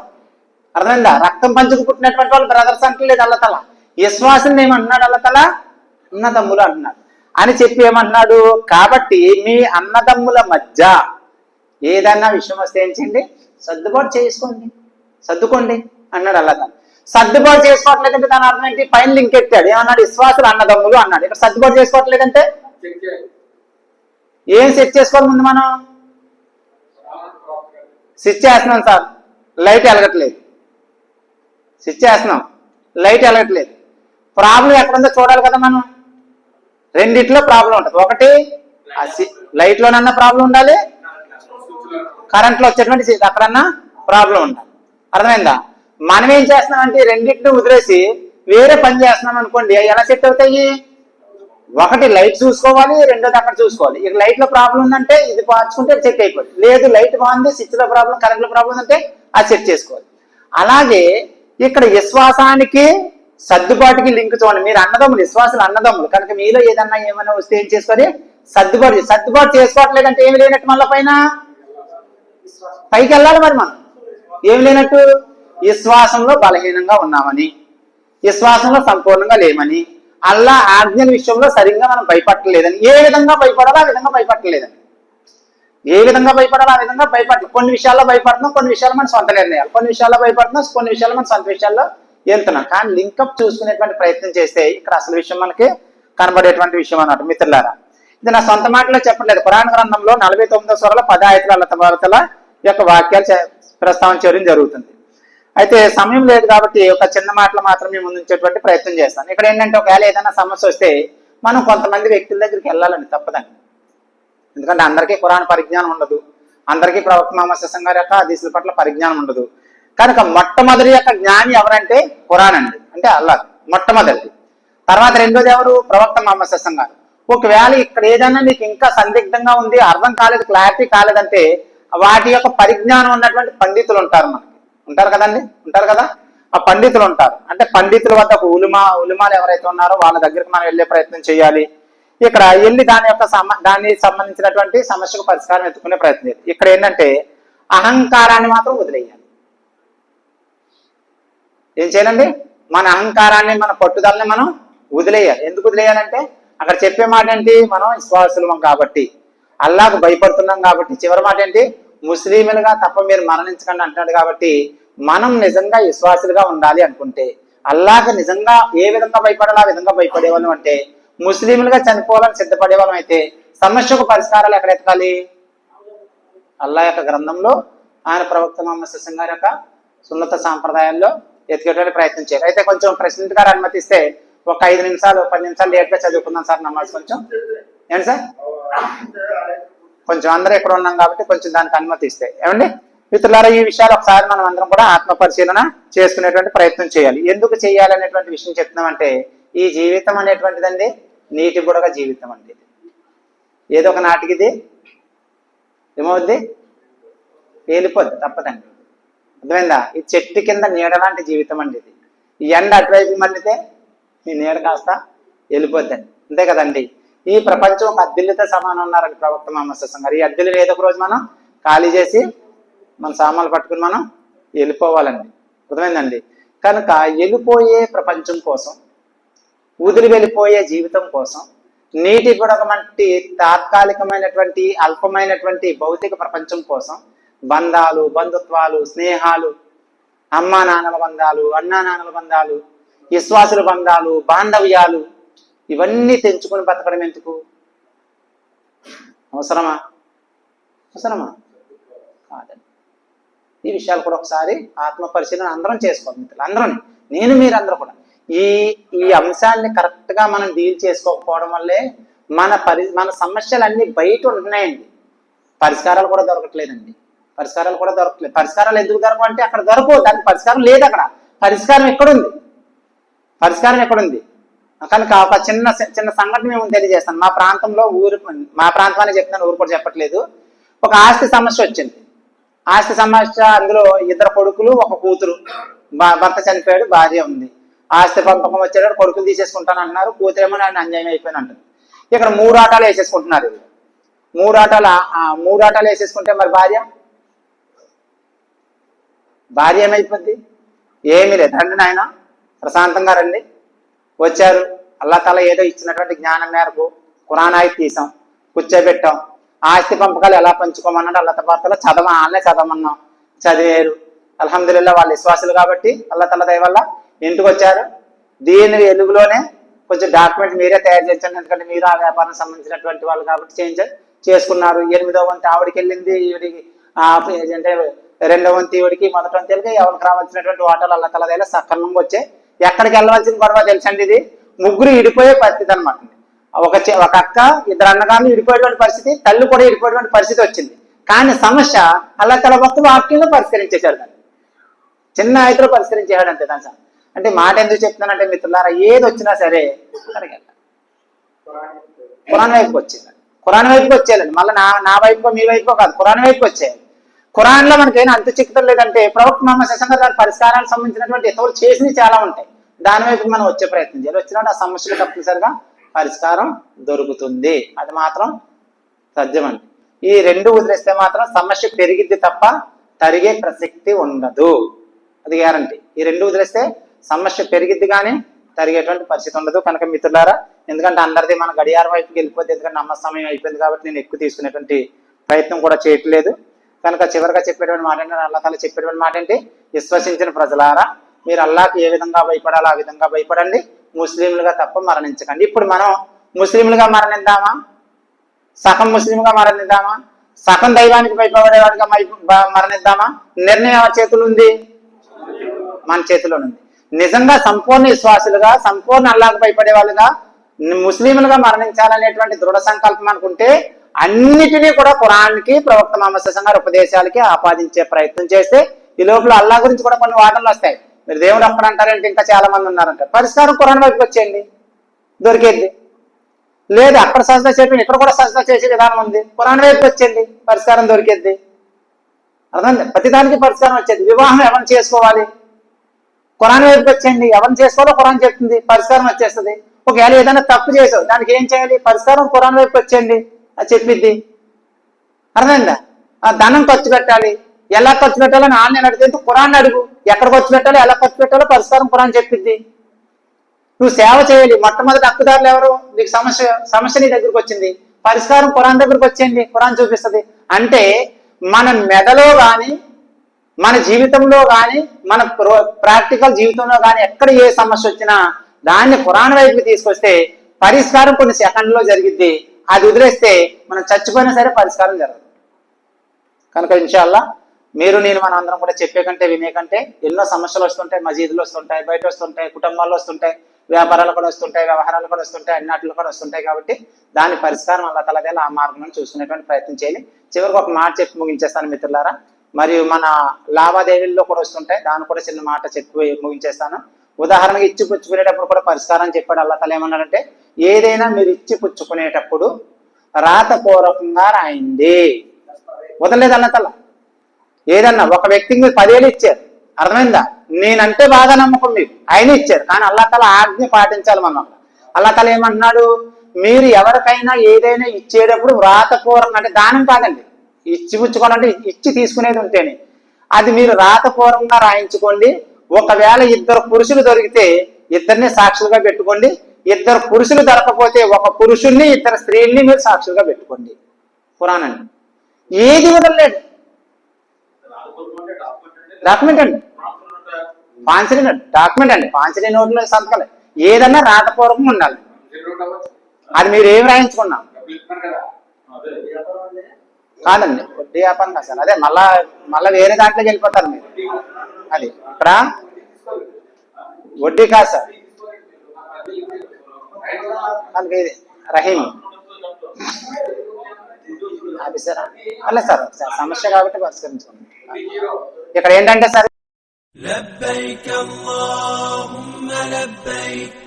అర్థమైందా? రక్తం పంచుకు పుట్టినటువంటి వాళ్ళు బ్రదర్స్ అంటలేదు అల్లాహ్ తాలా. విశ్వాసులు ఏమంటున్నాడు అల్లాహ్ తాలా? అన్నదమ్ములు అంటున్నాడు. అని చెప్పి ఏమంటున్నాడు? కాబట్టి మీ అన్నదమ్ముల మధ్య ఏదన్నా విషయం వస్తే ఏం చేయండి? సర్దుబాటు సర్దుకోండి అన్నాడు అల్లాహ్ తాలా. సర్దుబాటు చేసుకోవట్లేదంటే దాని అర్థం ఏంటి? పైన లింక్ ఎత్తాడు. ఏమన్నాడు? విశ్వాసులు అన్నదమ్ములు అన్నాడు. ఇక్కడ సర్దుబాటు చేసుకోవట్లేదంటే ఏం సెట్ చేసుకోవాలి? ముందు మనం స్విచ్ చేస్తున్నాం సార్, లైట్ వెలగట్లేదు. స్విచ్ చేస్తున్నాం, లైట్ వెలగట్లేదు. ప్రాబ్లం ఎక్కడుందో చూడాలి కదా మనం. రెండిట్లో ప్రాబ్లం ఉంటుంది. ఒకటి లైట్ లోనన్నా ప్రాబ్లం ఉండాలి, కరెంట్ లో వచ్చేటువంటి అక్కడన్నా ప్రాబ్లం ఉండాలి. అర్థమైందా? మనం ఏం చేస్తున్నామంటే రెండింటిని వదిలేసి వేరే పని చేస్తున్నాం అనుకోండి, ఎలా సెట్ అవుతాయి? ఒకటి లైట్ చూసుకోవాలి, రెండోది అక్కడ చూసుకోవాలి. ఇక లైట్ లో ప్రాబ్లం ఉందంటే ఇది మార్చుకుంటే సెట్ అయిపోతుంది. లేదు లైట్ బాగుంది, స్విచ్ లో ప్రాబ్లం, కరెంట్ లో ప్రాబ్లం ఉందంటే అది సెట్ చేసుకోవాలి. అలాగే ఇక్కడ విశ్వాసానికి సర్దుబాటుకి లింక్ చూడండి. మీరు అన్నదమ్ములు, విశ్వాసులు అన్నదమ్ములు కనుక మీలో ఏమైనా వస్తే ఏం చేసుకొని సర్దుబాటు చేసుకోవట్లేదంటే ఏమి లేనట్టు, మళ్ళీ పైకి వెళ్ళాలి. మరి మనం ఏమి లేనట్టు? విశ్వాసంలో బలహీనంగా ఉన్నామని, విశ్వాసంలో సంపూర్ణంగా లేమని, అల్లా ఆజ్ఞల విషయంలో సరిగ్గా మనం భయపడలేదని. ఏ విధంగా భయపడాలో ఆ విధంగా భయపడలేదని. ఏ విధంగా భయపడాలో ఆ విధంగా భయపడలేదు. కొన్ని విషయాల్లో భయపడుతున్నాం, కొన్ని విషయాలు మన సొంత నిర్ణయాలు. కొన్ని విషయాల్లో భయపడుతున్నాం, కొన్ని విషయాలు మన సొంత విషయాల్లో వెళ్తున్నాం. కానీ లింకప్ చూసుకునేటువంటి ప్రయత్నం చేస్తే ఇక్కడ అసలు విషయం మనకి కనబడేటువంటి విషయం అన్నట్టు. మిత్రులారా, ఇది నా సొంత మాటలో చెప్పట్లేదు. ఖురాన్ గ్రంథంలో 49వ సూరాలో 10 ఆయతులు అల్లాహ్ తబారక యొక్క వాక్యాలు ప్రస్తావన చేయడం జరుగుతుంది. అయితే సమయం లేదు కాబట్టి ఒక చిన్న మాటలు మాత్రమే ముందుంచేటువంటి ప్రయత్నం చేస్తాను. ఇక్కడ ఏంటంటే ఒకవేళ ఏదైనా సమస్య వస్తే మనం కొంతమంది వ్యక్తుల దగ్గరికి వెళ్ళాలండి, తప్పదండి. ఎందుకంటే అందరికీ ఖురాన్ పరిజ్ఞానం ఉండదు, అందరికీ ప్రవక్త మహమ్మద్ సల్లం గారి యొక్క హదీసుల పట్ల పరిజ్ఞానం ఉండదు. కనుక మొట్టమొదటి యొక్క జ్ఞాని ఎవరంటే ఖురాన్ అండి, అంటే అల్లాహ్ మొట్టమొదటి. తర్వాత రెండోది ఎవరు? ప్రవక్త మహమ్మద్ సల్లం గారు. ఒకవేళ ఇక్కడ ఏదైనా మీకు ఇంకా సందిగ్ధంగా ఉంది, అర్థం కాలేదు, క్లారిటీ కాలేదంటే వాటి యొక్క పరిజ్ఞానం ఉన్నటువంటి పండితులు ఉంటారు, మనకి ఉంటారు కదండి, ఉంటారు కదా. ఆ పండితులు ఉంటారు. అంటే పండితుల వద్ద ఒక ఉలిమాలు ఎవరైతే ఉన్నారో వాళ్ళ దగ్గరికి మనం వెళ్ళే ప్రయత్నం చేయాలి. ఇక్కడ వెళ్ళి దానికి సంబంధించినటువంటి సమస్యకు పరిష్కారం ఎత్తుకునే ప్రయత్నం చేయాలి. ఇక్కడ ఏంటంటే అహంకారాన్ని మాత్రం వదిలేయాలి. ఏం చేయాలండి? మన అహంకారాన్ని, మన పట్టుదలని మనం వదిలేయాలి. ఎందుకు వదిలేయాలంటే అక్కడ చెప్పే మాట ఏంటి? మనం విశ్వాసులం కాబట్టి, అల్లాహకు భయపడుతున్నాం కాబట్టి చివరి మాట ఏంటి, ముస్లింలుగా తప్ప మీరు మరణించకండి అంటున్నాడు. కాబట్టి మనం నిజంగా విశ్వాసులుగా ఉండాలి అనుకుంటే, అల్లాహకు నిజంగా ఏ విధంగా భయపడాలి ఆ విధంగా భయపడేవాళ్ళం అంటే, ముస్లింలుగా చనిపోవాలని సిద్ధపడేవాళ్ళం అయితే సమస్యకు పరిష్కారాలు ఎక్కడ ఎతకాలి? అల్లాహ్ యొక్క గ్రంథంలో, ఆయన ప్రవక్త ముహమ్మద్ సల్లల్లాహు అలైహి వసల్లం యొక్క సున్నత సాంప్రదాయాల్లో ఎతికేటువంటి ప్రయత్నం చేయాలి. అయితే కొంచెం ప్రెసిడెంట్ గారు అనుమతిస్తే ఒక 5 నిమిషాలు 10 నిమిషాలు లేట్గా చదువుకుందాం సార్ నమాజ్. కొంచెం ఏంటి సార్, కొంచెం అందరూ ఇక్కడ ఉన్నాం కాబట్టి కొంచెం దానికి అనుమతి ఇస్తే. ఏమండి మిత్రులారా, ఈ విషయాలు ఒకసారి మనం అందరం కూడా ఆత్మ పరిశీలన చేసుకునేటువంటి ప్రయత్నం చేయాలి. ఎందుకు చేయాలి అనేటువంటి విషయం చెప్తున్నామంటే, ఈ జీవితం అనేటువంటిదండి నీటి బుడగ జీవితం అండి. ఏదో ఒక నాటికి ఇది ఏమవుద్ది, వెళ్ళిపోద్ది, తప్పదండి. అర్థమైందా? ఈ చెట్టు కింద నీడ లాంటి జీవితం అండి ఇది. ఈ ఎండ అటువైపు మళ్ళీతే ఈ నీడ కాస్త వెళ్ళిపోద్దండి, అంతే కదండి. ఈ ప్రపంచం ఒక అద్దెలతో సమానం ఉన్నారండి ప్రవక్త ముహమ్మద్ సల్లల్లాహు అలైహి వసల్లం గారు. ఈ అద్దెలు ఏదో ఒక రోజు మనం ఖాళీ చేసి మన సామాన్లు పట్టుకుని మనం వెళ్ళిపోవాలండి. అర్థమైందండి. కనుక వెళ్ళిపోయే ప్రపంచం కోసం, వదిలి వెళ్ళిపోయే జీవితం కోసం, నీటి బుడగ వంటి తాత్కాలికమైనటువంటి అల్పమైనటువంటి భౌతిక ప్రపంచం కోసం బంధాలు, బంధుత్వాలు, స్నేహాలు, అమ్మా నాన్నల బంధాలు, అన్నా నాన్నల బంధాలు, విశ్వాసుల బంధాలు, బాంధవ్యాలు, ఇవన్నీ తెంచుకొని బతకడం ఎందుకు? అవసరమా? అవసరమా? కాదండి. ఈ విషయాలు కూడా ఒకసారి ఆత్మ పరిశీలన అందరం చేసుకోవాలి మిత్రులు, అందరం, నేను మీరందరూ కూడా. ఈ అంశాన్ని కరెక్ట్గా మనం డీల్ చేసుకోకపోవడం వల్లే మన సమస్యలన్నీ బయట ఉంటున్నాయండి. పరిష్కారాలు కూడా దొరకట్లేదండి. పరిష్కారాలు ఎందుకు దొరకవు అంటే అక్కడ దొరకవు, దానికి పరిష్కారం లేదు. అక్కడ పరిష్కారం ఎక్కడుంది? కనుక ఒక చిన్న సంఘటన మేము తెలియజేస్తాను. మా ప్రాంతంలో మా ప్రాంతం అని చెప్తున్నాను, ఊరు కూడా చెప్పట్లేదు. ఒక ఆస్తి సమస్య వచ్చింది. ఆస్తి సమస్య, అందులో 2 కొడుకులు 1 కూతురు. భర్త చనిపోయాడు, భార్య ఉంది. ఆస్తి పంపకం వచ్చేటప్పుడు కొడుకులు తీసేసుకుంటాను అంటున్నారు, కూతురేమో ఆయన అన్యాయం అయిపోయిన అంటారు. ఇక్కడ 3 ఆటాలు వేసేసుకుంటున్నారు. 3 ఆటాలు వేసేసుకుంటే మరి భార్య ఏమైపోద్ది? ఏమీ లేదు. రండి నాయన, ప్రశాంతంగా రండి. వచ్చారు, అల్లాహ్ తాలా ఏదో ఇచ్చినటువంటి జ్ఞానం మేరకు ఖురాన్ ఆయత్ తీసాం, కూర్చోబెట్టాం. ఆస్తి పంపకాలు ఎలా పంచుకోమన్నాడు అల్లాహ్ తాలా చదవమన్నాం, చదివారు. అల్హమ్దులిల్లాహ్ వాళ్ళు విశ్వాసులు కాబట్టి అల్లాహ్ తాలా దయ వల్ల ఇంటికి వచ్చారు. దీని వెలుగులోనే కొంచెం డాక్యుమెంట్ మీరే తయారు చేయించండి, ఎందుకంటే మీరు ఆ వ్యాపారం సంబంధించినటువంటి వాళ్ళు కాబట్టి చేసుకున్నారు. 8వ వంతు ఆవిడికి వెళ్ళింది, ఈవిడికి అంటే 2వ వంతు ఈవిడికి, 1వ వంతు ఎవరికి రావాల్సినటువంటి ఓటర్లు అల్లాహ్ తాలా దయ వల్ల సక్రమంగా వచ్చాయి. ఎక్కడికి వెళ్ళవలసిన గొడవ తెలుసండి, ఇది ముగ్గురు ఇడిపోయే పరిస్థితి అనమాట. ఒక అక్క, 2 అన్నగారులు ఇడిపోయేటువంటి పరిస్థితి, తల్లి కూడా ఇడిపోయేటువంటి పరిస్థితి వచ్చింది. కానీ సమస్య అల్లాహ్ తాలా భక్తులు వాక్యంలో పరిష్కరించేశాడు, దాన్ని చిన్న ఆయతలో పరిష్కరించేశాడు అంతే. దాని అంటే మాట ఎందుకు చెప్తున్నానంటే మిత్రులారా, ఏది వచ్చినా సరే ఖురాన్ వైపుకి వచ్చేయాలండి. మళ్ళీ నా వైపుకో మీ వైపుకో కాదు, ఖురాన్ వైపుకి వచ్చేయాలి. ఖురాన్లో మనకేం అంతు చిక్కుతం లేదంటే ప్రవక్త ముహమ్మద్ సల్లల్లాహు అలైహి వసల్లం పరిష్కారాలకు సంబంధించినటువంటి ఇతరులు చేసినవి చాలా ఉంటాయి. దాని వైపు మనం వచ్చే ప్రయత్నం చేయాలి. వచ్చినప్పుడు ఆ సమస్యలు తప్పనిసరిగా పరిష్కారం దొరుకుతుంది. అది మాత్రం సత్యమండి. ఈ 2 వదిలేస్తే మాత్రం సమస్య పెరిగిద్ది తప్ప తరిగే ప్రసక్తి ఉండదు, అది గ్యారంటీ. ఈ 2 వదిలేస్తే సమస్య పెరిగిద్ది కానీ తరిగేటువంటి పరిస్థితి ఉండదు. కనుక మిత్రులారా, ఎందుకంటే అందరిది మన గడియారం వైపుకి వెళ్ళిపోతే, ఎందుకంటే నమ్మక సమయం అయిపోయింది కాబట్టి నేను ఎక్కువ తీసుకునేటువంటి ప్రయత్నం కూడా చేయట్లేదు. కనుక చివరిగా చెప్పేటువంటి మాట ఏంటంటే, అల్లాహ్ తాలా చెప్పేటువంటి మాట ఏంటి, విశ్వసించిన ప్రజలారా, మీరు అల్లాహకి ఏ విధంగా భయపడాలో ఆ విధంగా భయపడండి, ముస్లింలుగా తప్ప మరణించకండి. ఇప్పుడు మనం ముస్లింలుగా మరణిద్దామా, సగం ముస్లింగా మరణిద్దామా, సగం దైవానికి భయపడేవాడిగా మరణిద్దామా? నిర్ణయం ఎవరి చేతులు ఉంది? మన చేతిలో ఉంది. నిజంగా సంపూర్ణ విశ్వాసులుగా, సంపూర్ణ అల్లాహకు భయపడే వాళ్ళుగా, ముస్లింలుగా మరణించాలనేటువంటి దృఢ సంకల్పం అనుకుంటే అన్నిటినీ కూడా ఖురాన్కి, ప్రవక్త ముహమ్మద్ సల్లల్లాహు అలైహి వసల్లం ఉపదేశాలకి ఆపాదించే ప్రయత్నం చేస్తే ఈ లోపల అల్లాహ్ గురించి కూడా కొన్ని వాదనలు వస్తాయి. మీరు దేవుడు అప్పుడు అంటారంటే ఇంకా చాలా మంది ఉన్నారంటారు. పరిష్కారం ఖురాన్ వైపుకి వచ్చేయండి, దొరికేద్ది. లేదు అక్కడ సజదా చేయడం ఇక్కడ కూడా సజదా చేసే విధానం ఉంది, ఖురాన్ వైపుకి వచ్చేయండి, పరిష్కారం దొరికేద్ది. అర్థం? ప్రతిదానికి పరిష్కారం వచ్చేది. వివాహం ఎవరిని చేసుకోవాలి, ఖురాన్ వైపుకి వచ్చేయండి, ఎవరిని చేసుకోవాలో ఖురాన్ చెప్తుంది, పరిష్కారం వచ్చేస్తుంది. ఒకవేళ ఏదైనా తప్పు చేసావు, దానికి ఏం చేయాలి, పరిష్కారం ఖురాన్ వైపుకి వచ్చేయండి, అది చెప్పిద్ది. అర్థమైందా? ధనం ఖర్చు పెట్టాలి, ఎలా ఖర్చు పెట్టాలో ఆన్లైన్ అడిగితే ఖురాన్ అడుగు, ఎక్కడ ఖర్చు పెట్టాలో ఎలా ఖర్చు పెట్టాలో పరిష్కారం ఖురాన్ చెప్పిద్ది. నువ్వు సేవ చేయాలి, మొట్టమొదటి హక్కుదారులు ఎవరు? నీకు సమస్య నీ దగ్గరకు వచ్చింది, పరిష్కారం ఖురాన్ దగ్గరకు వచ్చేయండి, ఖురాన్ చూపిస్తుంది. అంటే మన మెదలో కానీ మన జీవితంలో కానీ మన ప్రాక్టికల్ జీవితంలో కానీ ఎక్కడ ఏ సమస్య వచ్చినా దాన్ని ఖురాన్ వైపుకి తీసుకొస్తే పరిష్కారం కొన్ని సెకండ్లో జరిగిద్ది. అది వదిలేస్తే మనం చచ్చిపోయినా సరే పరిష్కారం జరగదు. కనుక ఇన్షాల్లా మీరు నేను మన అందరం కూడా చెప్పే కంటే వినే కంటే ఎన్నో సమస్యలు వస్తుంటాయి, మసీదులు వస్తుంటాయి, బయట వస్తుంటాయి, కుటుంబాల్లో వస్తుంటాయి, వ్యాపారాలు కూడా వస్తుంటాయి, వ్యవహారాలు కూడా వస్తుంటాయి, అన్నిటిలో కూడా వస్తుంటాయి. కాబట్టి దాని పరిష్కారం అల్లా తఆలా ఆ మార్గం చూసుకునేటువంటి ప్రయత్నం చేయాలి. చివరికి ఒక మాట చెప్పి ముగించేస్తాను మిత్రులారా. మరియు మన లావాదేవీల్లో కూడా వస్తుంటాయి, దాన్ని కూడా చిన్న మాట చెప్పి ముగించేస్తాను. ఉదాహరణగా ఇచ్చి పుచ్చుకునేటప్పుడు కూడా పరిష్కారం చెప్పాడు అల్లా తఆలా. ఏమన్నాడంటే ఏదైనా మీరు ఇచ్చి పుచ్చుకునేటప్పుడు రాతపూర్వకంగా రాయండి. వదలలేదు అల్లా తఆలా. ఏదన్నా ఒక వ్యక్తికి మీరు 10 ఏళ్ళు ఇచ్చారు, అర్థమైందా? నేనంటే బాగా నమ్మకం మీకు, ఆయన ఇచ్చారు, కానీ అల్లా తఆలా ఆజ్ఞ పాటించాలి మనం. అల్లా తఆలా ఏమంటున్నాడు, మీరు ఎవరికైనా ఏదైనా ఇచ్చేటప్పుడు వ్రాతపూర్వకంగా, అంటే దానం కాదండి, ఇచ్చి పుచ్చుకోవాలంటే ఇచ్చి తీసుకునేది ఉంటేనే, అది మీరు రాతపూర్వకంగా రాయించుకోండి. ఒకవేళ 2 పురుషులు దొరికితే 2 సాక్షులుగా పెట్టుకోండి. 2 పురుషులు దొరకపోతే 1 పురుషుల్ని 2 స్త్రీల్ని మీరు సాక్షులుగా పెట్టుకోండి. ఖురాన్ అండి, ఏది వదలలేదు. డాక్యుమెంట్ అండి, పాంచరీ డాక్యుమెంట్ అండి, పాంచరీ నోట్లో సంతకాలే. ఏదన్నా రాతపూర్వకంగా ఉండాలి. అది మీరు ఏం రాయించుకున్నా కాదండి, వడ్డీ వ్యాపారం కాదు సార్. అదే మళ్ళా వేరే దాంట్లోకి వెళ్ళిపోతారు మీరు. అది ఇక్కడ వడ్డీ కాదు సార్. కనుక ఇది రహీం అది సార్. అలా సార్ సమస్య కాబట్టి పరిష్కరించుకోండి. ఇక్కడ ఏంటంటే సార్, لبيك اللهم لبيك